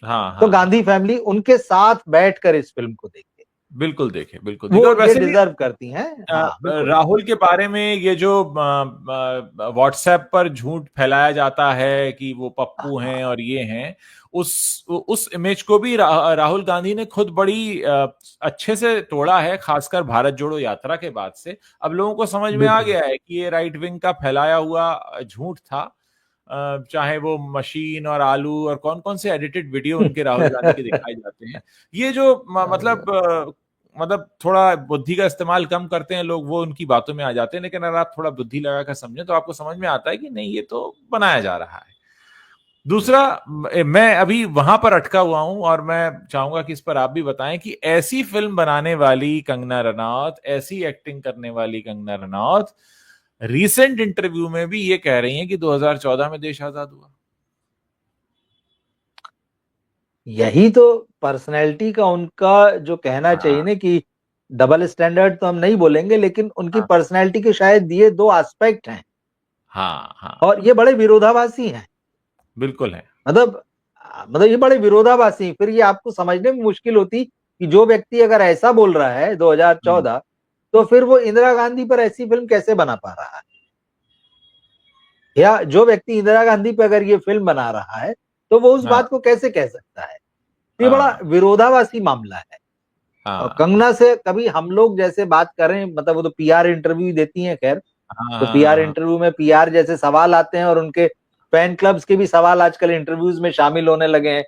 हाँ तो हाँ गांधी हाँ, फैमिली उनके साथ बैठकर इस फिल्म को देखे, बिल्कुल देखे, बिल्कुल देखे। वो और ये वैसे भी डिजर्व करती हैं। हाँ, बिल्कुल। राहुल के बारे में ये जो व्हाट्सएप पर झूठ फैलाया जाता है कि वो पप्पू हाँ, हैं और ये हैं, उस इमेज को भी राहुल गांधी ने खुद बड़ी अच्छे से तोड़ा है, खासकर भारत जोड़ो यात्रा के बाद से। अब लोगों को समझ में आ बिल्कुल। गया है कि ये राइट विंग का फैलाया हुआ झूठ था। चाहे वो मशीन और आलू और कौन कौन से एडिटेड वीडियो उनके राहुल गांधी के दिखाए जाते हैं, ये जो मतलब थोड़ा बुद्धि का इस्तेमाल कम करते हैं लोग, वो उनकी बातों में आ जाते हैं, लेकिन अगर आप थोड़ा बुद्धि लगाकर समझें तो आपको समझ में आता है कि नहीं, ये तो बनाया जा रहा है। दूसरा, मैं अभी वहां पर अटका हुआ हूं और मैं चाहूंगा कि इस पर आप भी बताएं कि ऐसी फिल्म बनाने वाली कंगना रनौत, ऐसी एक्टिंग करने वाली कंगना रनौत रीसेंट इंटरव्यू में भी ये कह रही हैं कि 2014 में देश आजाद हुआ। यही तो पर्सनैलिटी का उनका जो कहना चाहिए हाँ ना, कि डबल स्टैंडर्ड तो हम नहीं बोलेंगे, लेकिन उनकी हाँ पर्सनैलिटी के शायद ये दो एस्पेक्ट हैं, हाँ हाँ, और ये बड़े विरोधाभासी हैं। बिल्कुल है। मतलब ये बड़े विरोधाभासी हैं। फिर ये आपको समझने में मुश्किल होती कि जो व्यक्ति अगर ऐसा बोल रहा है हम्म, 2014, तो फिर वो इंदिरा गांधी पर ऐसी फिल्म कैसे बना पा रहा है, या जो व्यक्ति इंदिरा गांधी पर अगर ये फिल्म बना रहा है, तो वो उस हाँ बात को कैसे कह सकता है। ये बड़ा हाँ विरोधाभासी मामला है। और हाँ कंगना से कभी हम लोग जैसे बात करें, मतलब वो तो पीआर इंटरव्यू देती हैं, खैर। हाँ तो हाँ पीआर हाँ इंटरव्यू में पीआर जैसे सवाल आते हैं, और उनके फैन क्लब्स के भी सवाल आजकल इंटरव्यूज में शामिल होने लगे हैं,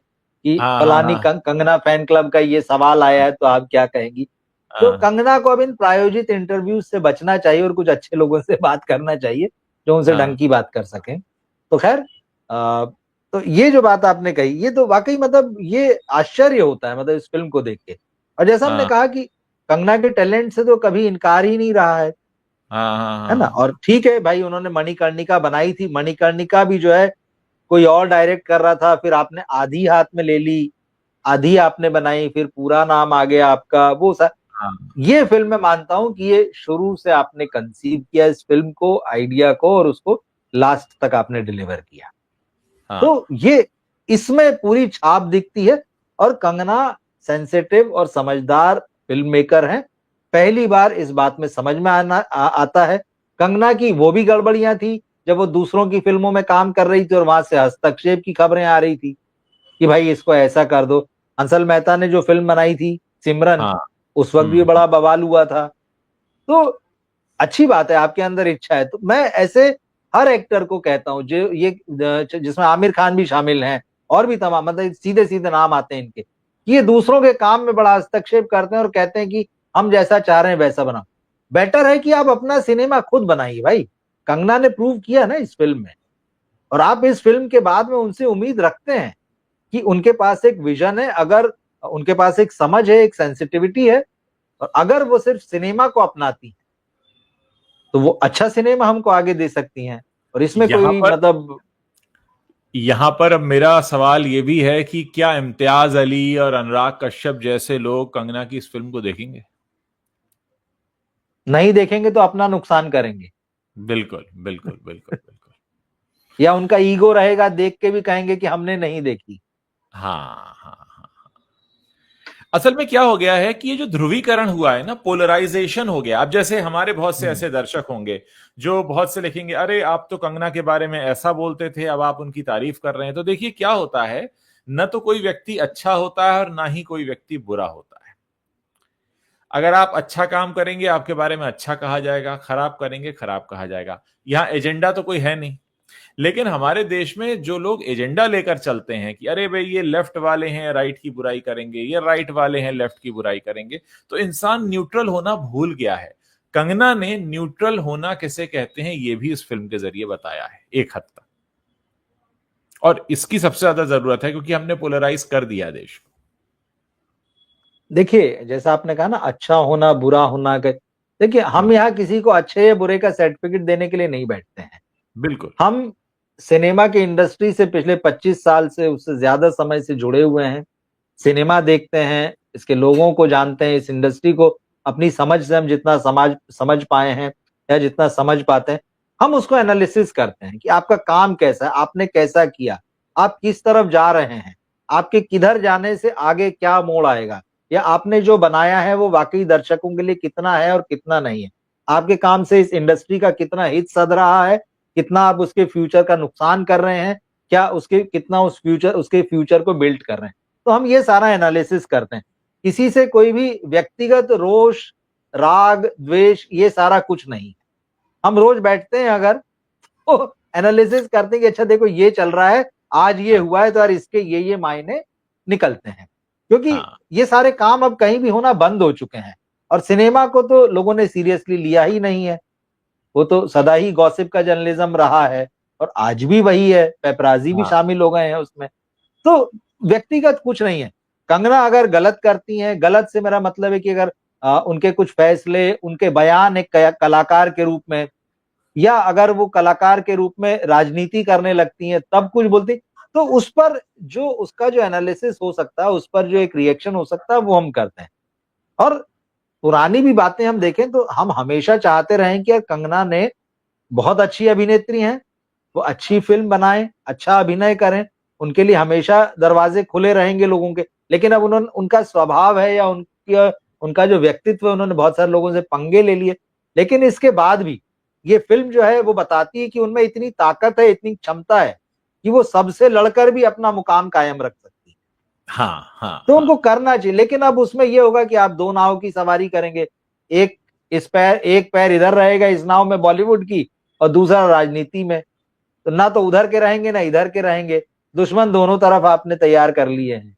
कि हाँ हाँ फलानी हाँ कंगना फैन क्लब का ये सवाल आया है, तो आप क्या कहेंगी। तो हाँ कंगना को अब इन प्रायोजित इंटरव्यूज से बचना चाहिए, और कुछ अच्छे लोगों से बात करना चाहिए जो उनसे ढंग हाँ की बात कर सकें। तो खैर, तो ये जो बात आपने कही, ये तो वाकई मतलब ये आश्चर्य होता है, मतलब इस फिल्म को देख के। और जैसा हमने हाँ कहा कि कंगना के टैलेंट से तो कभी इनकार ही नहीं रहा हाँ है ना। हाँ और ठीक है भाई, उन्होंने मणिकर्णिका बनाई थी, मणिकर्णिका भी जो है कोई और डायरेक्ट कर रहा था, फिर आपने आधी हाथ में ले ली। आधी आपने बनाई, फिर पूरा नाम आ गया आपका, हाँ ये फिल्म मैं मानता हूं कि ये शुरू से आपने कंसीव किया इस फिल्म को, आइडिया को, और उसको लास्ट तक आपने डिलीवर किया। हाँ। तो ये इसमें पूरी छाप दिखती है। और कंगना सेंसिटिव और समझदार फिल्म मेकर हैं। पहली बार इस बात में समझ में आता है। कंगना की वो भी गड़बड़ियां थी जब वो दूसरों की फिल्मों में काम कर रही थी और वहां से हस्तक्षेप की खबरें आ रही थी कि भाई इसको ऐसा कर दो। हंसल मेहता ने जो फिल्म बनाई थी सिमरन, हाँ। उस वक्त भी हम्म। बड़ा बवाल हुआ था। तो अच्छी बात है, आपके अंदर इच्छा है। तो मैं ऐसे हर एक्टर को कहता हूं, जो ये जिसमें आमिर खान भी शामिल हैं और भी तमाम, मतलब सीधे सीधे नाम आते हैं इनके, कि ये दूसरों के काम में बड़ा हस्तक्षेप करते हैं और कहते हैं कि हम जैसा चाह रहे हैं वैसा बनाओ। बेटर है कि आप अपना सिनेमा खुद बनाइए भाई। कंगना ने प्रूव किया ना इस फिल्म में, और आप इस फिल्म के बाद में उनसे उम्मीद रखते हैं कि उनके पास एक विजन है, अगर उनके पास एक समझ है, एक सेंसिटिविटी है, और अगर वो सिर्फ सिनेमा को अपनाती है तो वो अच्छा सिनेमा हमको आगे दे सकती हैं। और इसमें यहां कोई पर मतलब, यहां पर अब मेरा सवाल ये भी है कि क्या इम्तियाज अली और अनुराग कश्यप जैसे लोग कंगना की इस फिल्म को देखेंगे? नहीं देखेंगे तो अपना नुकसान करेंगे, बिल्कुल बिल्कुल बिल्कुल बिल्कुल। या उनका ईगो रहेगा, देख के भी कहेंगे कि हमने नहीं देखी। हाँ हाँ हाँ। असल में क्या हो गया है कि ये जो ध्रुवीकरण हुआ है ना, पोलराइजेशन हो गया। अब जैसे हमारे बहुत से हम्म। ऐसे दर्शक होंगे जो बहुत से लिखेंगे, अरे आप तो कंगना के बारे में ऐसा बोलते थे, अब आप उनकी तारीफ कर रहे हैं। तो देखिए क्या होता है, न तो कोई व्यक्ति अच्छा होता है और ना ही कोई व्यक्ति बुरा होता है। अगर आप अच्छा काम करेंगे आपके बारे में अच्छा कहा जाएगा, खराब करेंगे खराब कहा जाएगा। यहां एजेंडा तो कोई है नहीं। लेकिन हमारे देश में जो लोग एजेंडा लेकर चलते हैं कि अरे भाई ये लेफ्ट वाले हैं राइट की बुराई करेंगे, ये राइट वाले हैं लेफ्ट की बुराई करेंगे, तो इंसान न्यूट्रल होना भूल गया है। कंगना ने न्यूट्रल होना किसे कहते हैं ये भी इस फिल्म के जरिए बताया है एक हद तक। और इसकी सबसे ज्यादा जरूरत है क्योंकि हमने पोलराइज कर दिया देश को। देखिए जैसा आपने कहा ना, अच्छा होना बुरा होना के, देखिए हम हाँ, यहाँ किसी को अच्छे या बुरे का सर्टिफिकेट देने के लिए नहीं बैठते हैं। बिल्कुल। हम सिनेमा की इंडस्ट्री से पिछले 25 साल से, उससे ज्यादा समय से जुड़े हुए हैं। सिनेमा देखते हैं, इसके लोगों को जानते हैं, इस इंडस्ट्री को अपनी समझ से हम जितना समझ पाए हैं या जितना समझ पाते हैं, हम उसको एनालिसिस करते हैं कि आपका काम कैसा है, आपने कैसा किया, आप किस तरफ जा रहे हैं, आपके किधर जाने से आगे क्या मोड़ आएगा, या आपने जो बनाया है वो वाकई दर्शकों के लिए कितना है और कितना नहीं है, आपके काम से इस इंडस्ट्री का कितना हित सध रहा है, कितना आप उसके फ्यूचर का नुकसान कर रहे हैं, क्या उसके कितना उसके फ्यूचर को बिल्ड कर रहे हैं। तो हम ये सारा एनालिसिस करते हैं। किसी से कोई भी व्यक्तिगत रोष, राग, द्वेष, ये सारा कुछ नहीं। हम रोज बैठते हैं अगर, तो एनालिसिस करते हैं कि अच्छा देखो ये चल रहा है, आज ये हाँ हुआ है, तो यार इसके ये मायने निकलते हैं। क्योंकि हाँ ये सारे काम अब कहीं भी होना बंद हो चुके हैं, और सिनेमा को तो लोगों ने सीरियसली लिया ही नहीं है। वो तो सदा ही गॉसिप का जर्नलिज्म रहा है, और आज भी वही है, पेपराजी भी हाँ शामिल हो गए हैं उसमें। तो व्यक्तिगत कुछ नहीं है। कंगना अगर गलत करती हैं, गलत से मेरा मतलब है कि अगर उनके कुछ फैसले, उनके बयान एक कलाकार के रूप में, या अगर वो कलाकार के रूप में राजनीति करने लगती हैं तब कुछ बोलती, तो उस पर जो उसका जो एनालिसिस हो सकता है, उस पर जो एक रिएक्शन हो सकता है, वो हम करते हैं। और पुरानी भी बातें हम देखें तो हम हमेशा चाहते रहे कि यार कंगना ने, बहुत अच्छी अभिनेत्री हैं, वो अच्छी फिल्म बनाएं, अच्छा अभिनय करें, उनके लिए हमेशा दरवाजे खुले रहेंगे लोगों के। लेकिन अब उन्होंने, उनका स्वभाव है या उनकी, उनका जो व्यक्तित्व है, उन्होंने बहुत सारे लोगों से पंगे ले लिए। लेकिन इसके बाद भी ये फिल्म जो है वो बताती है कि उनमें इतनी ताकत है, इतनी क्षमता है कि वो सबसे लड़कर भी अपना मुकाम कायम रख सकती है। हाँ हाँ तो हाँ। उनको करना चाहिए। लेकिन अब उसमें ये होगा कि आप दो नाव की सवारी करेंगे, एक एक पैर इधर रहेगा इस नाव में बॉलीवुड की, और दूसरा राजनीति में। तो ना तो उधर के रहेंगे ना इधर के रहेंगे, दुश्मन दोनों तरफ आपने तैयार कर लिए हैं।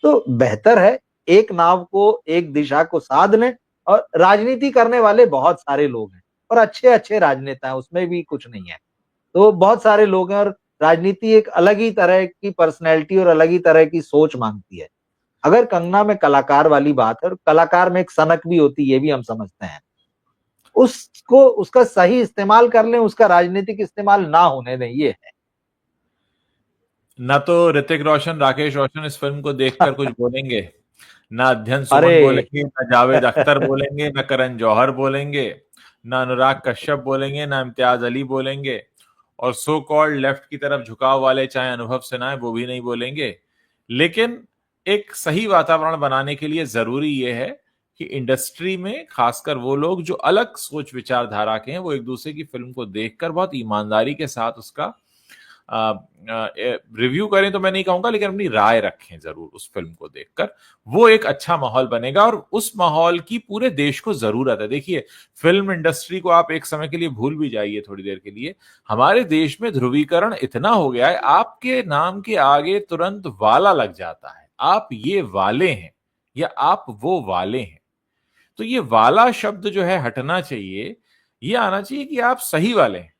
तो बेहतर है एक नाव को, एक दिशा को साध लें। और राजनीति करने वाले बहुत सारे लोग हैं, और अच्छे अच्छे राजनेता हैं, उसमें भी कुछ नहीं है। तो बहुत सारे लोग हैं, और राजनीति एक अलग ही तरह की पर्सनैलिटी और अलग ही तरह की सोच मांगती है। अगर कंगना में कलाकार वाली बात है, और कलाकार में एक सनक भी होती है, ये भी हम समझते हैं, उसको, उसका सही इस्तेमाल कर लें, उसका राजनीतिक इस्तेमाल ना होने दें, ये है। ना तो ऋतिक रोशन, राकेश रोशन इस फिल्म को देखकर कुछ बोलेंगे, ना अध्ययन सुमन अरे बोलेंगे, ना जावेद अख्तर बोलेंगे, ना करण जौहर बोलेंगे, ना अनुराग कश्यप बोलेंगे, ना इम्तियाज अली बोलेंगे, और सो कॉल्ड लेफ्ट की तरफ झुकाव वाले चाहे अनुभव सिन्हा वो भी नहीं बोलेंगे। लेकिन एक सही वातावरण बनाने के लिए जरूरी यह है कि इंडस्ट्री में खासकर वो लोग जो अलग सोच विचारधारा के हैं, वो एक दूसरे की फिल्म को देखकर बहुत ईमानदारी के साथ उसका रिव्यू करें तो मैं नहीं कहूंगा, लेकिन अपनी राय रखें जरूर उस फिल्म को देखकर। वो एक अच्छा माहौल बनेगा, और उस माहौल की पूरे देश को जरूरत है। देखिए, फिल्म इंडस्ट्री को आप एक समय के लिए भूल भी जाइए, थोड़ी देर के लिए, हमारे देश में ध्रुवीकरण इतना हो गया है, आपके नाम के आगे तुरंत वाला लग जाता है। आप ये वाले हैं या आप वो वाले हैं। तो ये वाला शब्द जो है हटना चाहिए, ये आना चाहिए कि आप सही वाले हैं।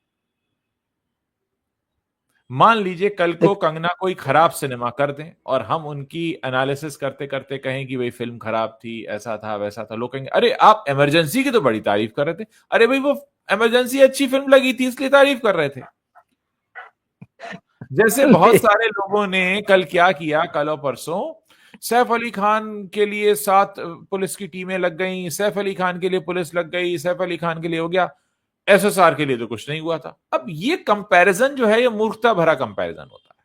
मान लीजिए कल को कंगना कोई खराब सिनेमा कर दें और हम उनकी एनालिसिस करते करते कहें कि भाई फिल्म खराब थी, ऐसा था वैसा था, लोग कहेंगे अरे आप इमरजेंसी की तो बड़ी तारीफ कर रहे थे। अरे भाई, वो इमरजेंसी अच्छी फिल्म लगी थी इसलिए तारीफ कर रहे थे। जैसे बहुत सारे लोगों ने कल क्या किया, कल और परसों सैफ अली खान के लिए 7 पुलिस की टीमें लग गई, सैफ अली खान के लिए पुलिस लग गई, सैफ अली खान के लिए हो गया, एसएसआर के लिए तो कुछ नहीं हुआ था। अब ये कंपैरिजन जो है, ये मूर्खता भरा कंपैरिजन होता है।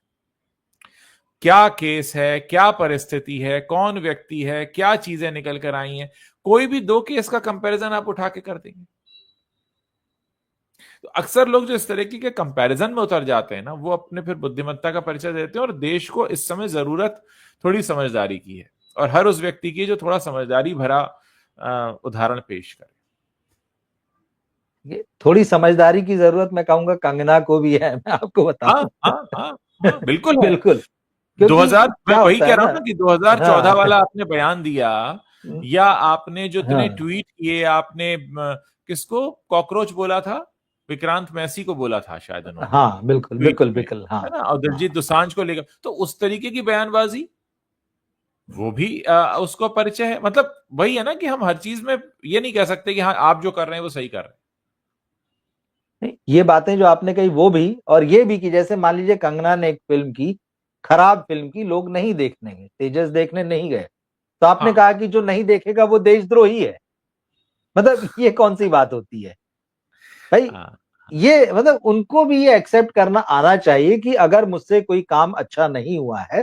क्या केस है, क्या परिस्थिति है, कौन व्यक्ति है, क्या चीजें निकल कर आई हैं, कोई भी 2 केस का कंपैरिजन आप उठा के कर देंगे। तो अक्सर लोग जो इस तरीके के कंपैरिजन में उतर जाते हैं ना, वो अपने फिर बुद्धिमत्ता का परिचय देते हैं। और देश को इस समय जरूरत थोड़ी समझदारी की है, और हर उस व्यक्ति की जो थोड़ा समझदारी भरा उदाहरण पेश करे। थोड़ी समझदारी की जरूरत मैं कहूंगा कंगना को भी है, मैं आपको हाँ बताऊं। हाँ हाँ हाँ, बिल्कुल है। बिल्कुल, क्योंकि 2000, मैं क्या वही होता कह है रहा ना। हूं ना कि 2014 हाँ वाला आपने बयान दिया, या आपने जो इतने हाँ ट्वीट किए, आपने किसको कॉकरोच बोला था, विक्रांत मैसी को बोला था शायद उन्होंने हाँ, बिल्कुल ट्वीट बिल्कुल में, बिल्कुल, हाँ है ना, और हाँ। दिलजीत दोसांझ को लेकर तो उस तरीके की बयानबाजी, वो भी उसको परिचय है। मतलब वही है ना कि हम हर चीज में ये नहीं कह सकते कि हाँ आप जो कर रहे हैं वो सही कर रहे हैं। नहीं, ये बातें जो आपने कही वो भी, और ये भी कि जैसे मान लीजिए कंगना ने एक फिल्म की, खराब फिल्म की, लोग नहीं देखने गए, तेजस देखने नहीं गए, तो आपने हाँ कहा कि जो नहीं देखेगा वो देशद्रोही है। मतलब ये कौन सी बात होती है भाई। हाँ ये मतलब उनको भी ये एक्सेप्ट करना आना चाहिए कि अगर मुझसे कोई काम अच्छा नहीं हुआ है,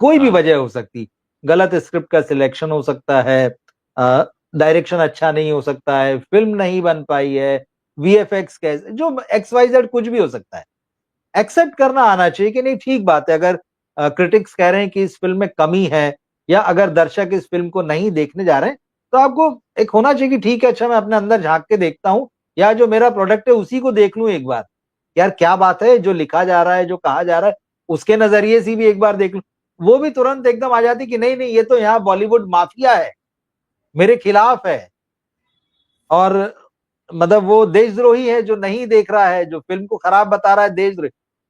कोई भी हाँ वजह हो सकती, गलत स्क्रिप्ट का सिलेक्शन हो सकता है, डायरेक्शन अच्छा नहीं हो सकता है, फिल्म नहीं बन पाई है, वीएफएक्स कैसे, जो XYZ कुछ भी हो सकता है, एक्सेप्ट करना आना चाहिए कि नहीं ठीक बात है। अगर क्रिटिक्स कह रहे हैं कि इस फिल्म में कमी है, या अगर दर्शक इस फिल्म को नहीं देखने जा रहे हैं, तो आपको एक होना चाहिए कि ठीक है, अच्छा मैं अपने अंदर झांक के देखता हूं, या जो मेरा प्रोडक्ट है उसी को देख लूं एक बार, यार क्या बात है, जो लिखा जा रहा है, जो कहा जा रहा है, उसके नजरिए से भी एक बार देख लूं। वो भी तुरंत एकदम आ जाती कि नहीं नहीं, ये तो यहाँ बॉलीवुड माफिया है, मेरे खिलाफ है, और मतलब वो देशद्रोही है जो नहीं देख रहा है, जो फिल्म को खराब बता रहा है, देशद्रोही।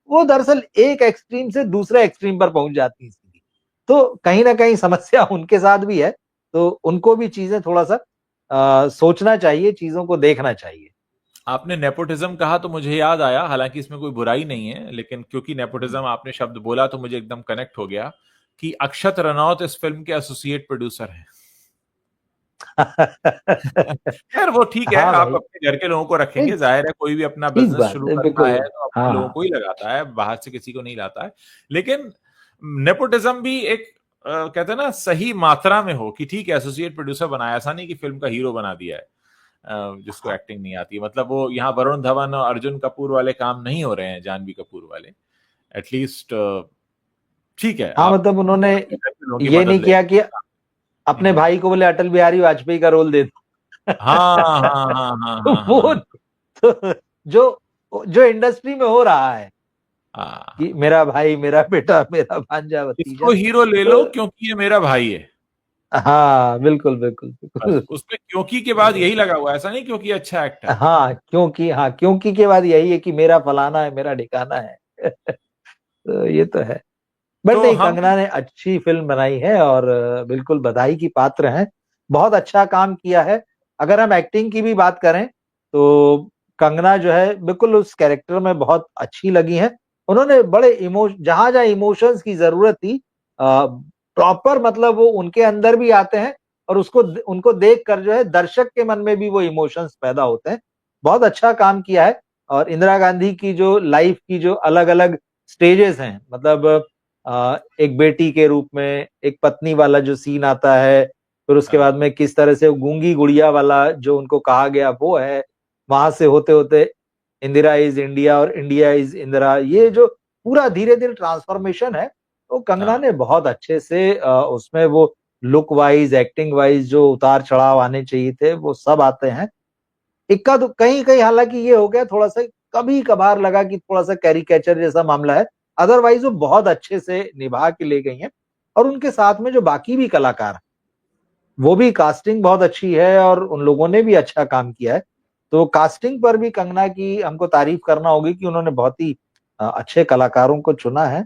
वो दरअसल एक एक्सट्रीम से दूसरे एक्सट्रीम पर पहुंच जाती है इसकी। तो कहीं ना कहीं समस्या उनके साथ भी है, तो उनको भी चीजें थोड़ा सा सोचना चाहिए, चीजों को देखना चाहिए। आपने नेपोटिज्म कहा तो मुझे याद आया, हालांकि इसमें कोई बुराई नहीं है, लेकिन क्योंकि नेपोटिज्म आपने शब्द बोला तो मुझे एकदम कनेक्ट हो गया कि अक्षत रनौत इस फिल्म के एसोसिएट प्रोड्यूसर हैं। यार वो ठीक है, हाँ आप भाई, अपने घर के लोगों को नहीं, रखेंगे, जाहिर है कोई भी अपना ठीक बिजनेस बात शुरू है, करता है बिल्कुल। तो अपने लोगों हाँ को ही लगाता है, बाहर से किसी को नहीं लाता है। लेकिन नेपोटिज्म भी एक कहते हैं ना सही मात्रा में हो, कि ठीक है एसोसिएट प्रोड्यूसर बनाया, ऐसा नहीं कि फिल्म का हीरो बना दिया है जिसको एक्टिंग नहीं आती है। मतलब वो यहाँ वरुण धवन और अर्जुन कपूर वाले काम नहीं हो रहे हैं, जानवी कपूर वाले, एटलीस्ट ठीक है हाँ, आप मतलब उन्होंने अपने घर के लोगों की ये मदद नहीं ले। किया कि अपने हम्म। भाई को बोले अटल बिहारी वाजपेयी का रोल दे दो। हाँ हाँ हाँ हाँ हाँ हाँ वो हाँ तो, जो जो इंडस्ट्री में हो रहा है हाँ। कि मेरा भाई, मेरा बेटा, मेरा भांजा भतीजा, इसको हीरो ले तो लो क्योंकि ये मेरा भाई है। हाँ बिल्कुल बिल्कुल बस बिल्कुल। उसमें क्योंकि के बाद यही लगा हुआ है, ऐसा नहीं क्योंकि अच्छा एक्टर है। हाँ क्योंकि, हाँ क्योंकि के बाद यही है कि मेरा फलाना है, मेरा ठिकाना है। तो ये तो है। बट तो नहीं, हम कंगना ने अच्छी फिल्म बनाई है, और बिल्कुल बधाई की पात्र हैं, बहुत अच्छा काम किया है। अगर हम एक्टिंग की भी बात करें, तो कंगना जो है बिल्कुल उस कैरेक्टर में बहुत अच्छी लगी है। उन्होंने बड़े जहां जहां इमोशंस की जरूरत थी प्रॉपर, मतलब वो उनके अंदर भी आते हैं और उनको देख कर जो है दर्शक के मन में भी वो इमोशंस पैदा होते हैं। बहुत अच्छा काम किया है। और इंदिरा गांधी की जो लाइफ की जो अलग अलग स्टेजेस हैं, मतलब एक बेटी के रूप में एक पत्नी वाला जो सीन आता है, फिर उसके बाद में किस तरह से गूंगी गुड़िया वाला जो उनको कहा गया वो है, वहां से होते होते इंदिरा इज इंडिया और इंडिया इज इंदिरा, ये जो पूरा धीरे धीरे ट्रांसफॉर्मेशन है, तो कंगना ने बहुत अच्छे से उसमें वो लुक वाइज एक्टिंग वाइज जो उतार चढ़ाव आने चाहिए थे वो सब आते हैं। इक्का तो कहीं कहीं हालांकि ये हो गया थोड़ा सा, कभी कभार लगा कि थोड़ा सा कैरिकेचर जैसा मामला है, अदरवाइज वो बहुत अच्छे से निभा के ले गई हैं। और उनके साथ में जो बाकी भी कलाकार हैं, वो भी कास्टिंग बहुत अच्छी है और उन लोगों ने भी अच्छा काम किया है। तो कास्टिंग पर भी कंगना की हमको तारीफ करना होगी कि उन्होंने बहुत ही अच्छे कलाकारों को चुना है।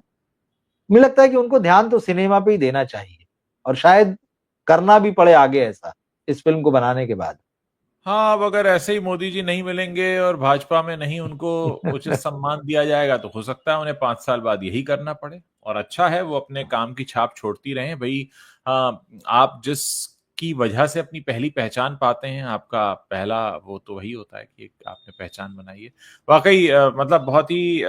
मुझे लगता है कि उनको ध्यान तो सिनेमा पे ही देना चाहिए और शायद करना भी पड़े आगे ऐसा इस फिल्म को बनाने के बाद। हाँ, अब अगर ऐसे ही मोदी जी नहीं मिलेंगे और भाजपा में नहीं उनको उचित सम्मान दिया जाएगा तो हो सकता है उन्हें 5 साल बाद यही करना पड़े। और अच्छा है वो अपने काम की छाप छोड़ती रहें भाई। हाँ, आप जिसकी वजह से अपनी पहली पहचान पाते हैं, आपका पहला वो तो वही होता है कि आपने पहचान बनाई है। वाकई मतलब बहुत ही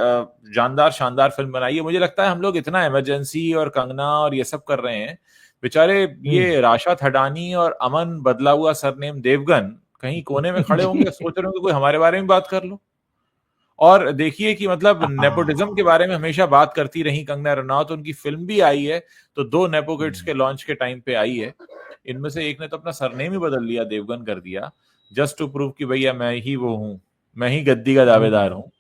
जानदार शानदार फिल्म बनाई है। मुझे लगता है हम लोग इतना इमरजेंसी और कंगना और ये सब कर रहे हैं, बेचारे ये राशा थडानी और अमन बदला हुआ सरनेम देवगन कहीं कोने में खड़े होंगे, सोच रहे होंगे कोई हमारे बारे में बात कर लो। और देखिए कि मतलब नेपोटिज्म के बारे में हमेशा बात करती रही कंगना रनौत, उनकी फिल्म भी आई है तो 2 नेपो किड्स के लॉन्च के टाइम पे आई है। इनमें से एक ने तो अपना सरनेम ही बदल लिया, देवगन कर दिया, जस्ट टू प्रूव कि भैया मैं ही वो हूँ, मैं ही गद्दी का दावेदार हूँ।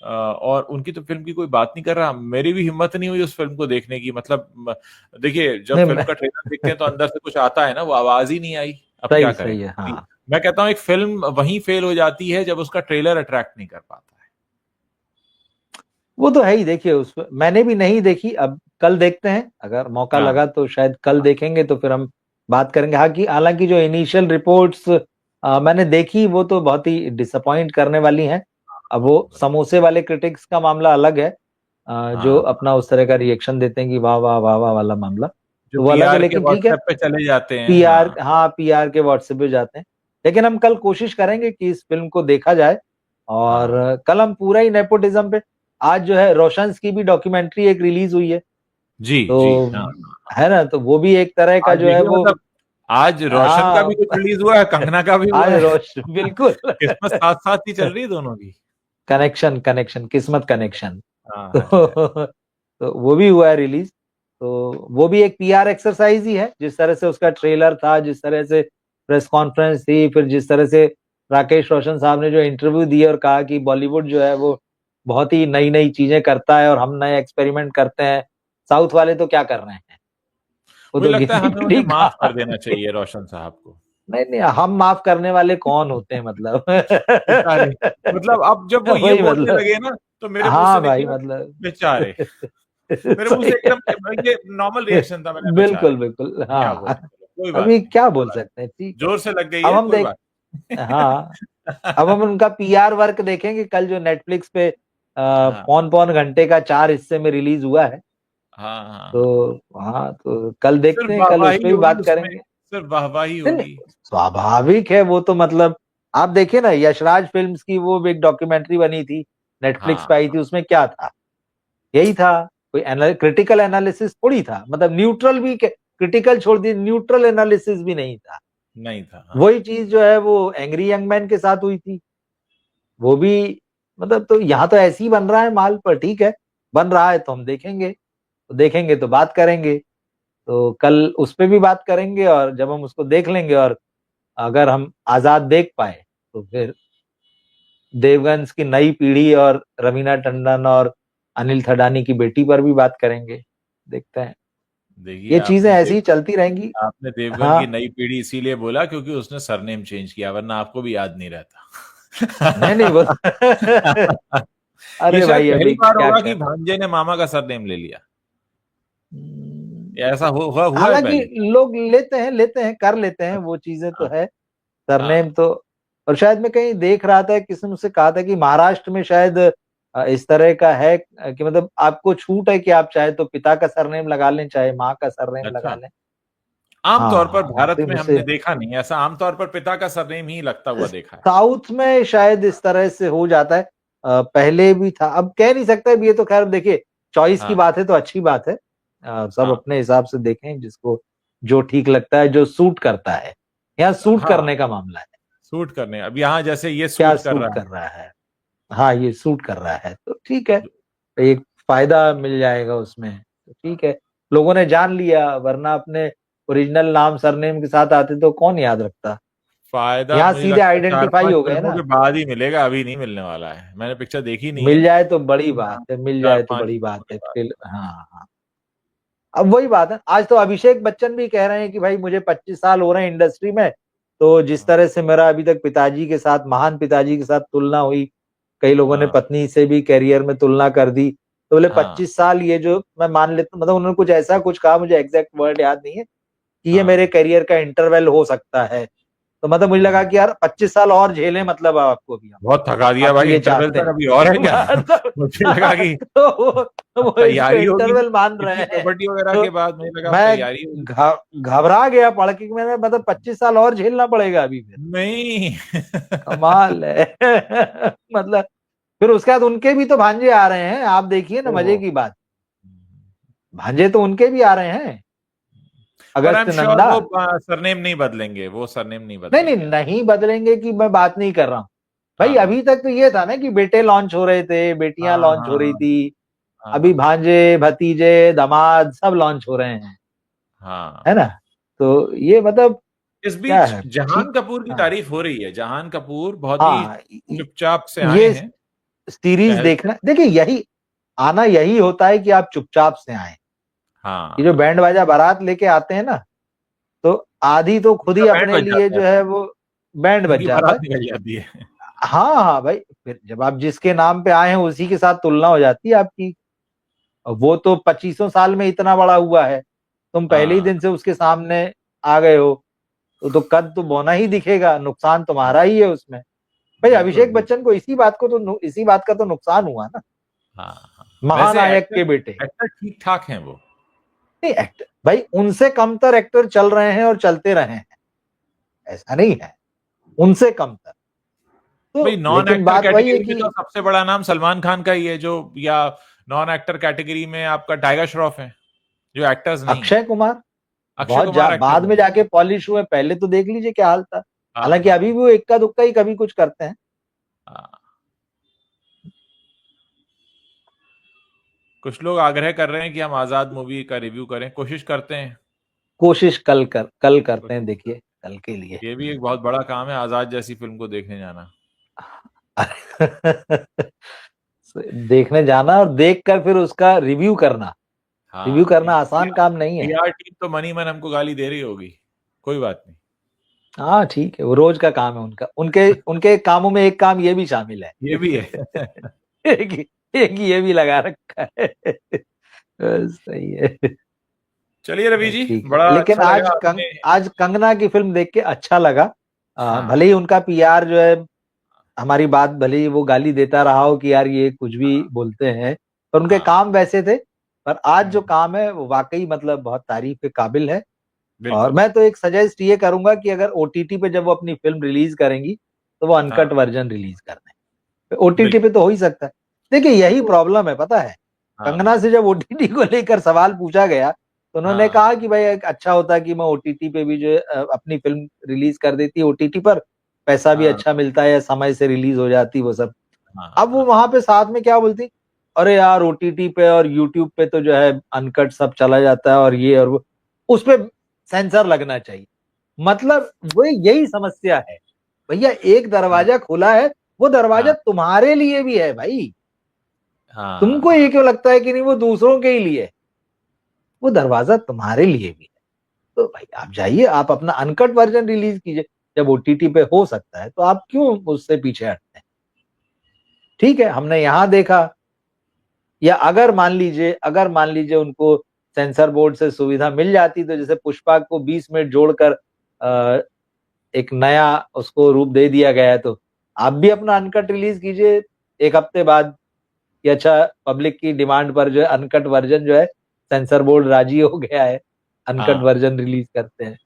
और उनकी तो फिल्म की कोई बात नहीं कर रहा। मेरी भी हिम्मत नहीं हुई उस फिल्म को देखने की। मतलब देखिए, जब फिल्म का ट्रेलर देखते हैं तो अंदर से कुछ आता है ना, वो आवाज ही नहीं आई। अब क्या सही करें? सही है, हाँ। मैं कहता हूँ एक फिल्म वहीं फेल हो जाती है जब उसका ट्रेलर अट्रैक्ट नहीं कर पाता है। वो तो है ही। देखिए उस मैंने भी नहीं देखी, अब कल देखते हैं, अगर मौका हाँ, लगा तो शायद कल देखेंगे तो फिर हम बात करेंगे। हाँ कि हालांकि जो इनिशियल रिपोर्ट्स मैंने देखी वो तो बहुत ही डिसअपॉइंट करने वाली हैं। अब वो समोसे वाले क्रिटिक्स का मामला अलग है, जो हाँ, अपना उस तरह का रिएक्शन देते हैं कि वाह वाह वाह वाह वाला मामला, जो तो वो अलग है। पीआर के लेकिन ठीक है, व्हाट्सएप पे चले जाते हैं। पीआर, हाँ, हाँ पीआर के व्हाट्सएप पे जाते हैं। लेकिन हम कल कोशिश करेंगे कि इस फिल्म को देखा जाए। और हाँ, कल हम पूरा ही नेपोटिज्म पे, आज जो है रोशंस की भी डॉक्यूमेंट्री एक रिलीज हुई है, जी, तो जी, हाँ। है ना, तो वो भी एक तरह का आज जो है देखिए वो, मतलब आज रोशन का भी हाँ कुछ रिलीज हुआ है, कंगना का भी आज हुआ है। बिल्कुल किस्मत साथ साथ ही चल रही है दोनों की। कनेक्शन कनेक्शन किस्मत कनेक्शन। हाँ, है। तो तो वो भी हुआ है रिलीज। तो वो भी एक पीआर एक्सरसाइज ही है, जिस तरह से उसका ट्रेलर था, जिस तरह से प्रेस कॉन्फ्रेंस थी, फिर जिस तरह से राकेश रोशन साहब ने जो इंटरव्यू दिए और कहा कि बॉलीवुड जो है वो बहुत ही नई नई चीजें करता है और हम नए एक्सपेरिमेंट करते हैं, साउथ वाले तो क्या कर रहे हैं, वो मुझे तो लगता है गिट्टी हमें पिटी उन्हें माफ कहा। कर देना चाहिए रोशन साहब को। नहीं नहीं, हम माफ करने वाले कौन होते हैं मतलब। बेचारे, मतलब अब जब वो ये वही बोलने मतलब, लगे ना तो मेरे मुंह से हाँ भाई देखिए ना, मतलब। बेचारे। मेरे मुंह से सही एकदम ये नॉर्मल है। रिएक्शन था, मैंने बेचारे। बिल्कुल बिल्कुल, क्या बोले, हाँ। चलो कोई बात अभी नहीं, क्या कोई बोल बात सकते हैं, ठीक नहीं। है। जोर से लग गई अब है, हम कोई देख, बात हाँ, अब नहीं। हम उनका पीआर वर्क देखेंगे कल जो नेटफ्लिक्स पे हाँ, पौन पौन घंटे का 4 हिस्से में रिलीज हुआ है। हाँ, हाँ, हाँ। तो हाँ, तो कल देखते सिर्फ हैं, कल उस वाहवाही पर भी होगी बात उसमें, करेंगे। सिर्फ वाहवाही नहीं नहीं, होगी। स्वाभाविक है वो तो, मतलब आप देखिए ना, यशराज फिल्म्स की वो एक डॉक्यूमेंट्री बनी थी, नेटफ्लिक्स पे हाँ, आई थी, उसमें क्या था, यही था। कोई क्रिटिकल एनालिसिस थोड़ी था, मतलब न्यूट्रल भी, क्रिटिकल छोड़ दिए, न्यूट्रल एनालिसिस भी नहीं था। नहीं था। हाँ, वही चीज जो है वो एंग्री यंग मैन के साथ हुई थी, वो भी, मतलब तो यहाँ तो ऐसे ही बन रहा है माल, पर ठीक है, बन रहा है तो हम देखेंगे, तो देखेंगे तो बात करेंगे। तो कल उस पे भी बात करेंगे, और जब हम उसको देख लेंगे और अगर हम आजाद देख पाए तो फिर देवगन्स की नई पीढ़ी और रवीना टंडन और अनिल थडानी की बेटी पर भी बात करेंगे, देखते हैं। देखिए ये चीजें ऐसी ही चलती रहेंगी। आपने देवगन की हाँ, नई पीढ़ी इसीलिए बोला क्योंकि उसने सरनेम चेंज किया, वरना आपको भी याद नहीं नहीं नहीं वो रहता। ये अरे शायद भाई पहली अभी बार क्या होगा कि कर, भांजे ने मामा का सरनेम ले लिया। या ऐसा हुआ है हालांकि पहले? लोग लेते हैं, कर लेते हैं, वो चीजें तो हाँ, है, सरनेम हाँ, तो। और शायद मैं कहीं देख रहा था, किसी ने मुझसे कहा था कि महाराष्ट्र में शायद इस तरह का है कि मतलब आपको छूट है कि आप चाहे तो पिता का सरनेम लगा लें, चाहे माँ का सरनेम लगा अच्छा, लें। आमतौर पर हाँ, भारत वाकई में मुझसे हमने देखा नहीं ऐसा, आमतौर पर पिता का सरनेम ही लगता हुआ देखा है। साउथ में शायद इस तरह से हो जाता है। पहले भी था, अब कह नहीं सकते। अब ये तो खैर देखिए, चॉइस की हाँ, बात है तो अच्छी बात है। सब हाँ, अपने हिसाब से देखें, जिसको जो ठीक लगता है, जो सूट करता है। यहाँ सूट हाँ, करने का मामला है, सूट करने, अब यहाँ जैसे ये क्या सूट कर सूट रहा कर रहा है। हाँ, ये सूट कर रहा है तो ठीक है, एक फायदा मिल जाएगा उसमें, तो ठीक है। लोगों ने जान लिया, वरना अपने ओरिजिनल नाम सरनेम के साथ आते तो कौन याद रखता। फायदा यहाँ मुझे सीधे लगता है चार आइडेंटिफाई पांच हो गए फिल्मों ना। के बाद ही मिलेगा, अभी नहीं मिलने वाला है, मैंने पिक्चर देखी नहीं मिल है। जाए तो बड़ी बात है, मिल चार जाए तो पांच बड़ी फिल्मों बात के है बाद। फिर। हाँ, हाँ। अब वही बात है, आज तो अभिषेक बच्चन भी कह रहे हैं कि भाई मुझे 25 साल हो रहे हैं इंडस्ट्री में, तो जिस हाँ, तरह से मेरा अभी तक पिताजी के साथ, महान पिताजी के साथ तुलना हुई, कई लोगों ने हाँ, पत्नी से भी करियर में तुलना कर दी, तो बोले हाँ, 25 साल, ये जो मैं मान लेता हूँ, मतलब उन्होंने कुछ ऐसा कुछ कहा, मुझे एग्जैक्ट वर्ड याद नहीं है, कि ये मेरे हाँ, करियर का इंटरवल हो सकता है। तो मतलब मुझे लगा कि यार 25 साल और झेलें, मतलब आपको भी, बहुत थका दिया आप तो भाई, ये इंटरवल चाहते तक हैं। अभी और है क्या? मुझे लगा कि तो वो इसको तैयारी होगी, इंटरवल मान इतनी रहे हैं। कबड्डी वगैरह तो के बाद मुझे लगा मैं तैयारी होगी। घबरा गया पढ़ के कि मैंने, मतलब 25 साल और झेलना पड़ेगा अभी फिर। नहीं। कमाल है। मतलब फिर उसके बाद उनके भी तो भांजे आ रहे हैं, आप देखिए ना, ओहो। मजे की बात। भांजे तो उनके भी आ रहे हैं, पर I am August sure Nanda. वो सरनेम नहीं बदलेंगे, वो सरनेम नहीं नहीं नहीं, बदलेंगे। नहीं बदलेंगे की मैं बात नहीं कर रहा हूँ भाई। हाँ, हाँ, अभी तक तो ये था ना कि बेटे लॉन्च हो रहे थे, बेटियां हाँ, लॉन्च हो रही हाँ, थी। हाँ, अभी हाँ, भांजे, भतीजे, दामाद सब लॉन्च हो रहे हैं, हाँ। है ना। तो ये मतलब इस क्या बीच है, जहान ठीक। कपूर की हाँ, तारीफ हो रही है, जहान कपूर बहुत ही हाँ। चुपचाप से आए ये हैं। सीरीज टहल देखना, देखिए यही आना यही होता है कि आप चुपचाप से आए। ये जो हाँ, बैंड बाजा बारात लेके आते हैं ना, तो आधी तो खुद उनका ही बैंड अपने बज लिए जाता है, जो है वो बैंड बज उनकी जाता बारात है। निकल जाती है। हाँ, हाँ भाई, फिर जब आप जिसके नाम पे आए हैं उसी के साथ तुलना हो जाती है आपकी। और वो तो 25 साल में इतना बड़ा हुआ है, तुम पहले ही हाँ, दिन से उसके सामने आ गए हो, तो कद तो बौना ही दिखेगा, नुकसान हाँ, तुम्हारा ही है उसमें। भाई बिल्कुल, अभिषेक बिल्कुल। बच्चन को इसी बात का तो नुकसान हुआ ना, हाँ, हाँ। वैसे महानायक एक्टर के बेटे। एक्टर ठीक ठाक हैं वो। नहीं, एक्टर भाई उनसे कमतर एक्टर चल रहे हैं और चलते रहे हैं, ऐसा नहीं है, उनसे कमतर। भाई तो नॉन लेकिन एक्टर बात वही है कैटेगरी में कि तो सबसे बड़ा नाम सलमान खान का ही है, जो, या नॉन एक्टर कैटेगरी में आपका टाइगर श्रॉफ है, जो एक्टर्स नहीं है। अक्षय कुमार अक्षय कुमार एक्टर बाद में नहीं है। जाके पॉलिश हुए, पहले तो देख लीजिए क्या हाल था। हाँ, हालांकि हाँ, अभी भी वो इक्का दुक्का ही कभी कुछ करते हैं। हाँ। कुछ लोग आग्रह कर रहे हैं कि हम आजाद मूवी का रिव्यू करें, कोशिश करते हैं। कोशिश कल करते हैं, कोशिश देखिए करते कल के लिए। हैं। ये भी एक बहुत बड़ा काम है, आजाद जैसी फिल्म को देखने जाना। देखने जाना और देखकर फिर उसका रिव्यू करना। रिव्यू हाँ, करना आसान काम नहीं है। पीआर टीम तो मन ही मन हमको गाली दे रही होगी। कोई बात नहीं। हाँ ठीक है, वो रोज का काम है उनका, उनके उनके कामों में एक काम ये भी शामिल है। ये भी है। एक ये भी लगा रखा है। सही है। चलिए रवि जी, ठीक है, बड़ा लेकिन अच्छा लगा आपने। आज कंगना की फिल्म देख के अच्छा लगा। भले हाँ, ही उनका पीआर जो है, हमारी बात भले ही वो गाली देता रहा हो कि यार ये कुछ भी हाँ, बोलते हैं, पर उनके हाँ। काम वैसे थे। पर आज जो हम्म, काम है वो वाकई मतलब बहुत तारीफ के काबिल है। और बिल्कुल। मैं तो एक सजेस्ट ये करूंगा कि अगर ओटीटी पे जब वो अपनी फिल्म रिलीज करेंगी, तो वो अनकट हाँ, वर्जन रिलीज कर दें। ओटीटी पे बिल्कुल। तो हो ही सकता है। देखिए यही प्रॉब्लम है, पता है, हाँ, कंगना हाँ, से जब ओटीटी को लेकर सवाल पूछा गया, तो उन्होंने हाँ, कहा कि भाई एक अच्छा होता कि मैं ओटीटी पे भी जो है, अपनी फिल्म रिलीज कर देती ओटीटी पर, पैसा भी हाँ, अच्छा मिलता है, या समय से रिलीज हो जाती वो सब। हाँ, अब वो हाँ, वहां पे साथ में क्या बोलती, अरे यार ओटीटी पे और यूट्यूब पे तो जो है अनकट सब चला जाता है, और ये और वो, उस पे सेंसर लगना चाहिए। मतलब वो यही समस्या है भैया, एक हाँ, दरवाजा खुला है, वो दरवाजा हाँ, तुम्हारे लिए भी है भाई। तुमको ये हाँ, क्यों लगता है कि नहीं वो दूसरों के ही लिए है? वो दरवाजा तुम्हारे लिए भी है। तो भाई आप जाइए, आप अपना अनकट वर्जन रिलीज कीजिए, जब ओटीटी पे हो सकता है तो आप क्यों उससे पीछे हटते हैं। ठीक है, हमने यहां देखा, या अगर मान लीजिए उनको सेंसर बोर्ड से सुविधा मिल जाती, तो जैसे पुष्पा को 20 मिनट जोड़कर एक नया उसको रूप दे दिया गया है, तो आप भी अपना अनकट रिलीज कीजिए एक हफ्ते बाद। कि अच्छा पब्लिक की डिमांड पर जो है अनकट वर्जन जो है सेंसर बोर्ड राजी हो गया है, अनकट हाँ वर्जन रिलीज करते हैं।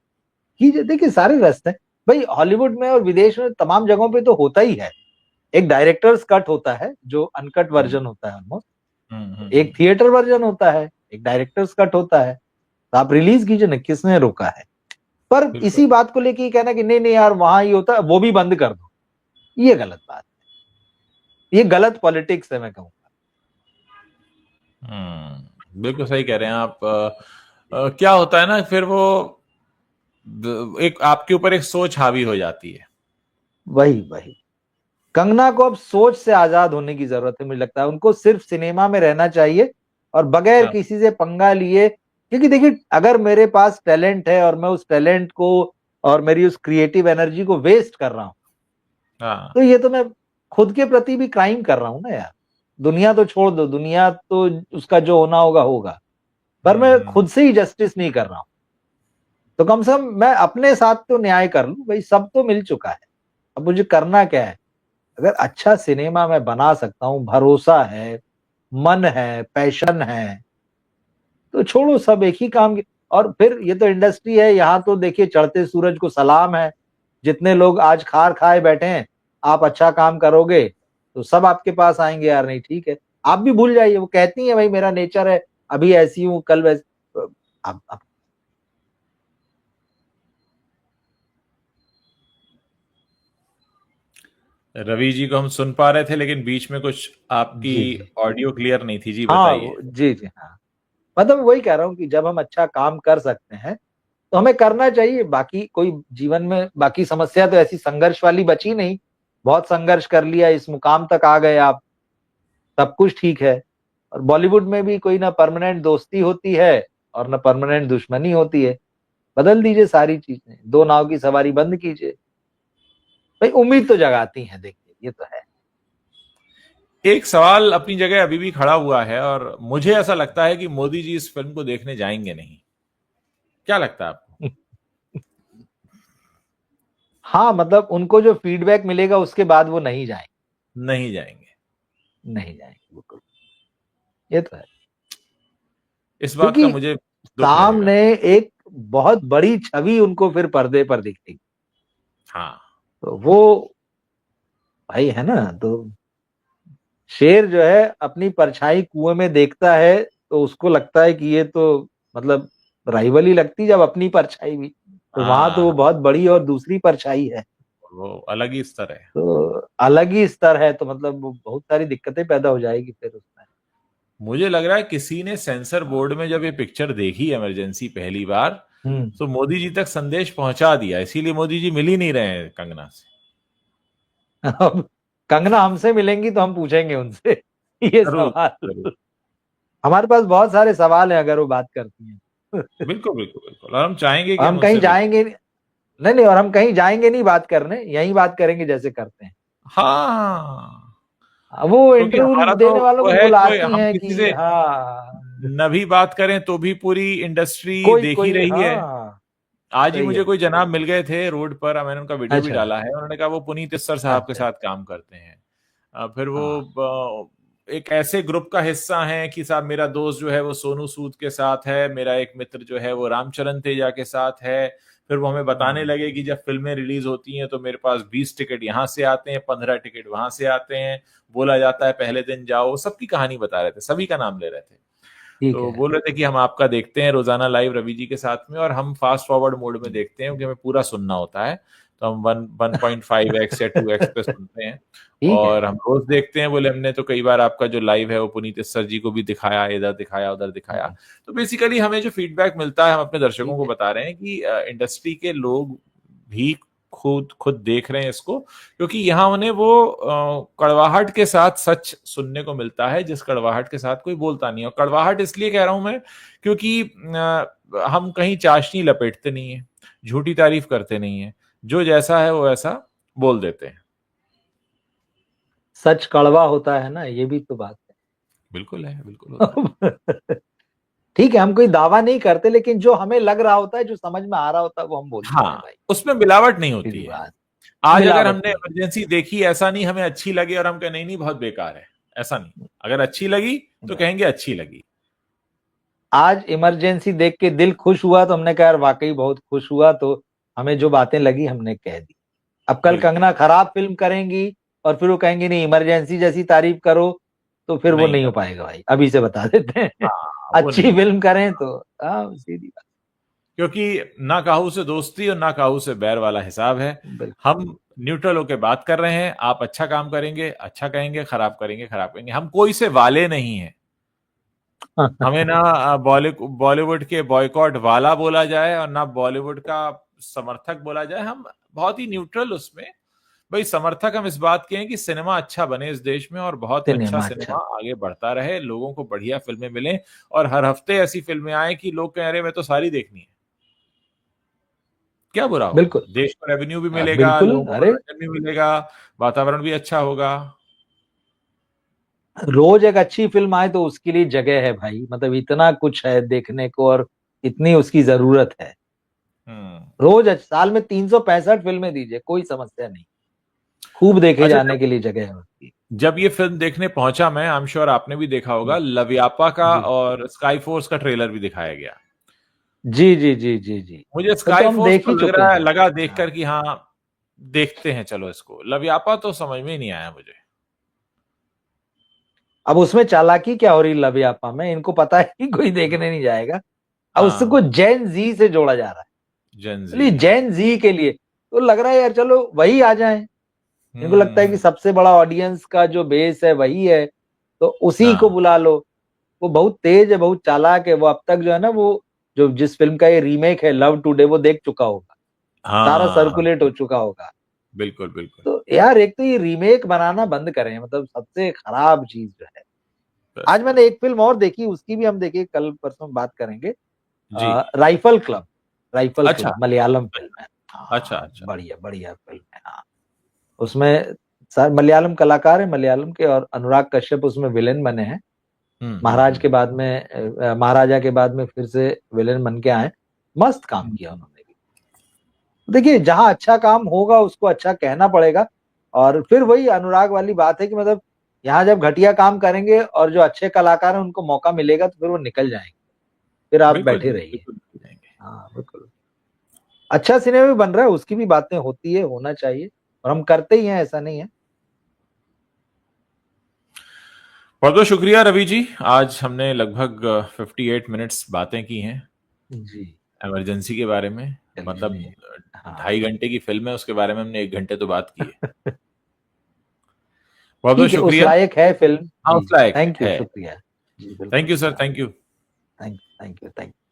कीजिए, देखिए सारे रास्ते हैं भाई, हॉलीवुड में और विदेश में तमाम जगहों पे तो होता ही है। एक डायरेक्टर्स कट होता है जो अनकट हम्म, वर्जन होता है ऑलमोस्ट, हम्म, एक थिएटर वर्जन होता है, एक डायरेक्टर्स कट होता है। तो आप रिलीज कीजिए ना, किसने रोका है? पर बिल्कुल। इसी बात को लेके ये कहना कि नहीं नहीं यार वहां ही होता है, वो भी बंद कर दो, ये गलत बात है, ये गलत पॉलिटिक्स है मैं कहूँगा। बिल्कुल सही कह रहे हैं आप। क्या होता है ना, फिर वो एक आपके ऊपर एक सोच हावी हो जाती है। वही वही, कंगना को अब सोच से आजाद होने की जरूरत है, मुझे लगता है उनको सिर्फ सिनेमा में रहना चाहिए और बगैर हाँ किसी से पंगा लिए। क्योंकि देखिए अगर मेरे पास टैलेंट है और मैं उस टैलेंट को और मेरी उस क्रिएटिव एनर्जी को वेस्ट कर रहा हूं, हाँ। तो ये तो मैं खुद के प्रति भी क्राइम कर रहा हूं ना यार। दुनिया तो छोड़ दो, दुनिया तो उसका जो होना होगा होगा, पर मैं खुद से ही जस्टिस नहीं कर रहा हूं। तो कम से कम मैं अपने साथ तो न्याय कर लूं भाई, सब तो मिल चुका है, अब मुझे करना क्या है? अगर अच्छा सिनेमा मैं बना सकता हूं, भरोसा है, मन है, पैशन है, तो छोड़ो सब एक ही काम की। और फिर ये तो इंडस्ट्री है, यहाँ तो देखिए चढ़ते सूरज को सलाम है। जितने लोग आज खार खाए बैठे हैं, आप अच्छा काम करोगे तो सब आपके पास आएंगे यार, नहीं ठीक है आप भी भूल जाइए। वो कहती है भाई मेरा नेचर है, अभी ऐसी हूं कल वैसी। अब रवि जी को हम सुन पा रहे थे, लेकिन बीच में कुछ आपकी जी जी, ऑडियो क्लियर नहीं थी जी, हाँ बताइए। जी जी हाँ, मतलब वही कह रहा हूँ कि जब हम अच्छा काम कर सकते हैं तो हमें करना चाहिए। बाकी कोई जीवन में बाकी समस्या तो ऐसी संघर्ष वाली बची नहीं, बहुत संघर्ष कर लिया, इस मुकाम तक आ गए आप, सब कुछ ठीक है। और बॉलीवुड में भी कोई ना परमानेंट दोस्ती होती है और ना परमानेंट दुश्मनी होती है। बदल दीजिए सारी चीजें, दो नाव की सवारी बंद कीजिए। भाई उम्मीद तो जगाती है, देखिए ये तो है। एक सवाल अपनी जगह अभी भी खड़ा हुआ है, और मुझे ऐसा लगता है कि मोदी जी इस फिल्म को देखने जाएंगे नहीं। क्या लगता है आपको? हाँ मतलब उनको जो फीडबैक मिलेगा उसके बाद वो नहीं जाएंगे, नहीं जाएंगे। नहीं जाएंगे बिल्कुल, ये तो है। इस बात का क्योंकि मुझे दुख रहेगा। सामने एक बहुत बड़ी छवि उनको फिर पर्दे पर दिखेगी, हाँ। तो वो भाई है ना। तो शेर जो है अपनी परछाई कुएं में देखता है तो उसको लगता है कि ये तो मतलब राइवल ही लगती, जब अपनी परछाई भी, तो वहां तो वो हाँ, बहुत बड़ी और दूसरी परछाई है, वो अलग ही स्तर है। तो अलग ही स्तर है। तो मतलब वो बहुत सारी दिक्कतें पैदा हो जाएगी फिर उसमें। मुझे लग रहा है किसी ने सेंसर बोर्ड में जब ये पिक्चर देखी इमरजेंसी पहली बार, हम्म। तो मोदी जी तक संदेश पहुंचा दिया, इसीलिए मोदी जी मिल ही नहीं रहे हैं कंगना से। अब कंगना हमसे मिलेंगी तो हम पूछेंगे उनसे ये जरूर सवाल। जरूर। हमारे पास बहुत सारे सवाल हैं अगर वो बात करती हैं। बिल्कुल बिल्कुल बिल्कुल, और हम चाहेंगे कि हम हम कहीं उनसे मिल। जाएंगे नहीं नहीं, और हम कहीं जाएंगे नहीं बात करने, यही बात करेंगे जैसे करते हैं। हाँ, वो क्योंकि इंटरव्यू हमारा तो देने वालों वो को है कि बुलाती हम हैं किसी कि से हाँ न भी बात करें तो भी पूरी इंडस्ट्री कोई देख ही कोई रही है। हाँ, आज ही सही मुझे है। कोई जनाब मिल गए थे रोड पर, मैंने उनका वीडियो भी अच्छा डाला है, उन्होंने कहा वो पुनीत इस्सर साहब के अच्छा। साथ काम करते हैं। फिर वो हाँ एक ऐसे ग्रुप का हिस्सा हैं कि साहब मेरा दोस्त जो है वो सोनू सूद के साथ है, मेरा एक मित्र जो है वो रामचरण तेजा के साथ है। फिर वो हमें बताने हम्म, लगे कि जब फिल्में रिलीज होती हैं तो मेरे पास 20 टिकट यहाँ से आते हैं, 15 टिकट वहां से आते हैं, बोला जाता है पहले दिन जाओ। सबकी कहानी बता रहे थे, सभी का नाम ले रहे थे। ठीक तो है। बोल रहे थे कि हम आपका देखते हैं रोजाना लाइव रवि जी के साथ में, और हम फास्ट फॉरवर्ड मोड में देखते हैं क्योंकि हमें पूरा सुनना होता है। तो हम 1.5x या 2x पे सुनते हैं, ठीक है। और हम रोज देखते हैं। बोले हमने तो कई बार आपका जो लाइव है वो पुनीत सर जी को भी दिखाया, इधर दिखाया उधर दिखाया। हम्म, तो बेसिकली हमें जो फीडबैक मिलता है, हम अपने दर्शकों ठीक को है। बता रहे हैं कि इंडस्ट्री के लोग भी खुद खुद देख रहे हैं इसको, क्योंकि यहाँ उन्हें वो कड़वाहट के साथ सच सुनने को मिलता है, जिस कड़वाहट के साथ कोई बोलता नहीं है। और कड़वाहट इसलिए कह रहा हूं मैं, क्योंकि हम कहीं चाशनी लपेटते नहीं है, झूठी तारीफ करते नहीं है, जो जैसा है वो ऐसा बोल देते हैं। सच कड़वा होता है ना, ये भी तो बात बिल्कुल है, बिल्कुल होता है। है। ठीक है, हम कोई दावा नहीं करते, लेकिन जो हमें लग रहा होता है, जो समझ में आ रहा होता है, वो हम बोल देते हैं हाँ, भाई। उसमें मिलावट नहीं होती सीधी है। बात, आज अगर मिलावट हमने नहीं। इमरजेंसी देखी, ऐसा नहीं हमें अच्छी लगे और हम कहें नहीं नहीं बहुत बेकार है, ऐसा नहीं, अगर अच्छी लगी तो कहेंगे अच्छी लगी। आज इमरजेंसी देख के दिल खुश हुआ तो हमने कहा यार वाकई बहुत खुश हुआ, तो हमें जो बातें लगी हमने कह दी। अब कल बिल्कुल। कंगना खराब फिल्म करेंगी और फिर वो कहेंगे नहीं इमरजेंसी जैसी तारीफ करो, तो फिर वो नहीं नहीं हो कर पाएगा भाई, अभी से बता देते हैं। हाँ, वो अच्छी नहीं हो फिल्म पाएगा, करें तो हाँ सीधी बात। क्योंकि ना काहू से दोस्ती और ना काहू से बैर वाला हिसाब है। बिल्कुल। हम न्यूट्रल होके बात कर रहे हैं, आप अच्छा काम करेंगे अच्छा कहेंगे, खराब करेंगे खराब कहेंगे, हम कोई से वाले नहीं हैं। हमें ना बॉलीवुड के बॉयकॉट वाला बोला जाए और ना बॉलीवुड का समर्थक बोला जाए, हम बहुत ही न्यूट्रल उसमें। भाई समर्थक हम इस बात के हैं कि सिनेमा अच्छा बने इस देश में और बहुत अच्छा सिनेमा सिनेमा अच्छा। आगे बढ़ता रहे, लोगों को बढ़िया फिल्में मिलें और हर हफ्ते ऐसी फिल्में आए कि लोग कह रहे मैं तो सारी देखनी है। क्या बुरा होगा, बिल्कुल। देश को रेवेन्यू भी मिलेगा, बिल्कुल। लोगों को अरे मनोरंजन भी मिलेगा, वातावरण भी अच्छा होगा। रोज एक अच्छी फिल्म आए तो उसके लिए जगह है भाई, मतलब इतना कुछ है देखने को और इतनी उसकी जरूरत है। हम्म। रोज साल में 365 फिल्में दीजिए, कोई समस्या नहीं, खूब देखे अच्छा, जाने के लिए जगह है उसकी। जब ये फिल्म देखने पहुंचा मैं, आई एम श्योर आपने भी देखा होगा, लवियापा का जी और स्काई फोर्स का ट्रेलर भी दिखाया गया। जी जी जी जी जी। मुझे तो स्काई हम फोर्स देख तो ही लग चुके रहा है, हैं। लगा देखकर हाँ कि हाँ देखते हैं चलो इसको। लवियापा तो समझ में ही नहीं आया मुझे। अब उसमें चालाकी क्या हो रही लवियापा में, इनको पता है कि कोई देखने नहीं जाएगा। अब उसको हाँ, जैन जी से जोड़ा जा रहा है, जनजी। बोलिए जैन जी के लिए, तो लग रहा है यार चलो वही आ जाए। इनको लगता है कि हम्म। सबसे बड़ा ऑडियंस का जो बेस है वही है, तो उसी को हाँ बुला लो। वो बहुत तेज है, बहुत चालाक है। वो अब तक जो है ना, वो जो जिस फिल्म का ये रीमेक है लव टुडे, वो देख चुका होगा, सारा हाँ, सर्कुलेट हो चुका होगा। बिल्कुल बिल्कुल। तो यार एक तो ये रीमेक बनाना बंद करें, मतलब सबसे खराब चीज जो है। बस आज मैंने बस। एक फिल्म और देखी, उसकी भी हम देखें, कल परसों बात करेंगे। जी। Rifle club. राइफल अच्छा क्लब मलयालम फिल्म है। अच्छा हाँ अच्छा। बढ़िया बढ़िया फिल्म है। हाँ उसमें सर मलयालम कलाकार है मलयालम के, और अनुराग कश्यप उसमें विलेन बने हैं। महाराज के हम्म। बाद में महाराजा के बाद में फिर से विलेन बन के आए। मस्त काम किया हम्म। उन्होंने भी। देखिए जहां अच्छा काम होगा उसको अच्छा कहना पड़ेगा। और फिर वही अनुराग वाली बात है कि मतलब यहाँ जब घटिया काम करेंगे और जो अच्छे कलाकार हैं उनको मौका मिलेगा तो फिर वो निकल जाएंगे, फिर आप बिल्कुल बैठे जी, रहिए। बिल्कुल मिल जाएंगे। हाँ बिल्कुल। अच्छा सिनेमा भी बन रहा है, उसकी भी बातें होती है, होना चाहिए, और हम करते ही हैं, ऐसा नहीं है। बहुत बहुत शुक्रिया रवि जी, आज हमने लगभग 58 मिनट्स बातें की हैं जी इमरजेंसी के बारे में। चलिए मतलब नहीं। हाँ 2.5 घंटे की फिल्म है, उसके बारे में हमने 1 घंटे तो बात की है। बहुत बहुत ठीक है, उस शुक्रिया। लायक है फिल्म। हाँ जी उस जी लायक थैंक यू, है। शुक्रिया। जी थैंक बिल्कुल। यू सर, हाँ thank you. Thank you thank you.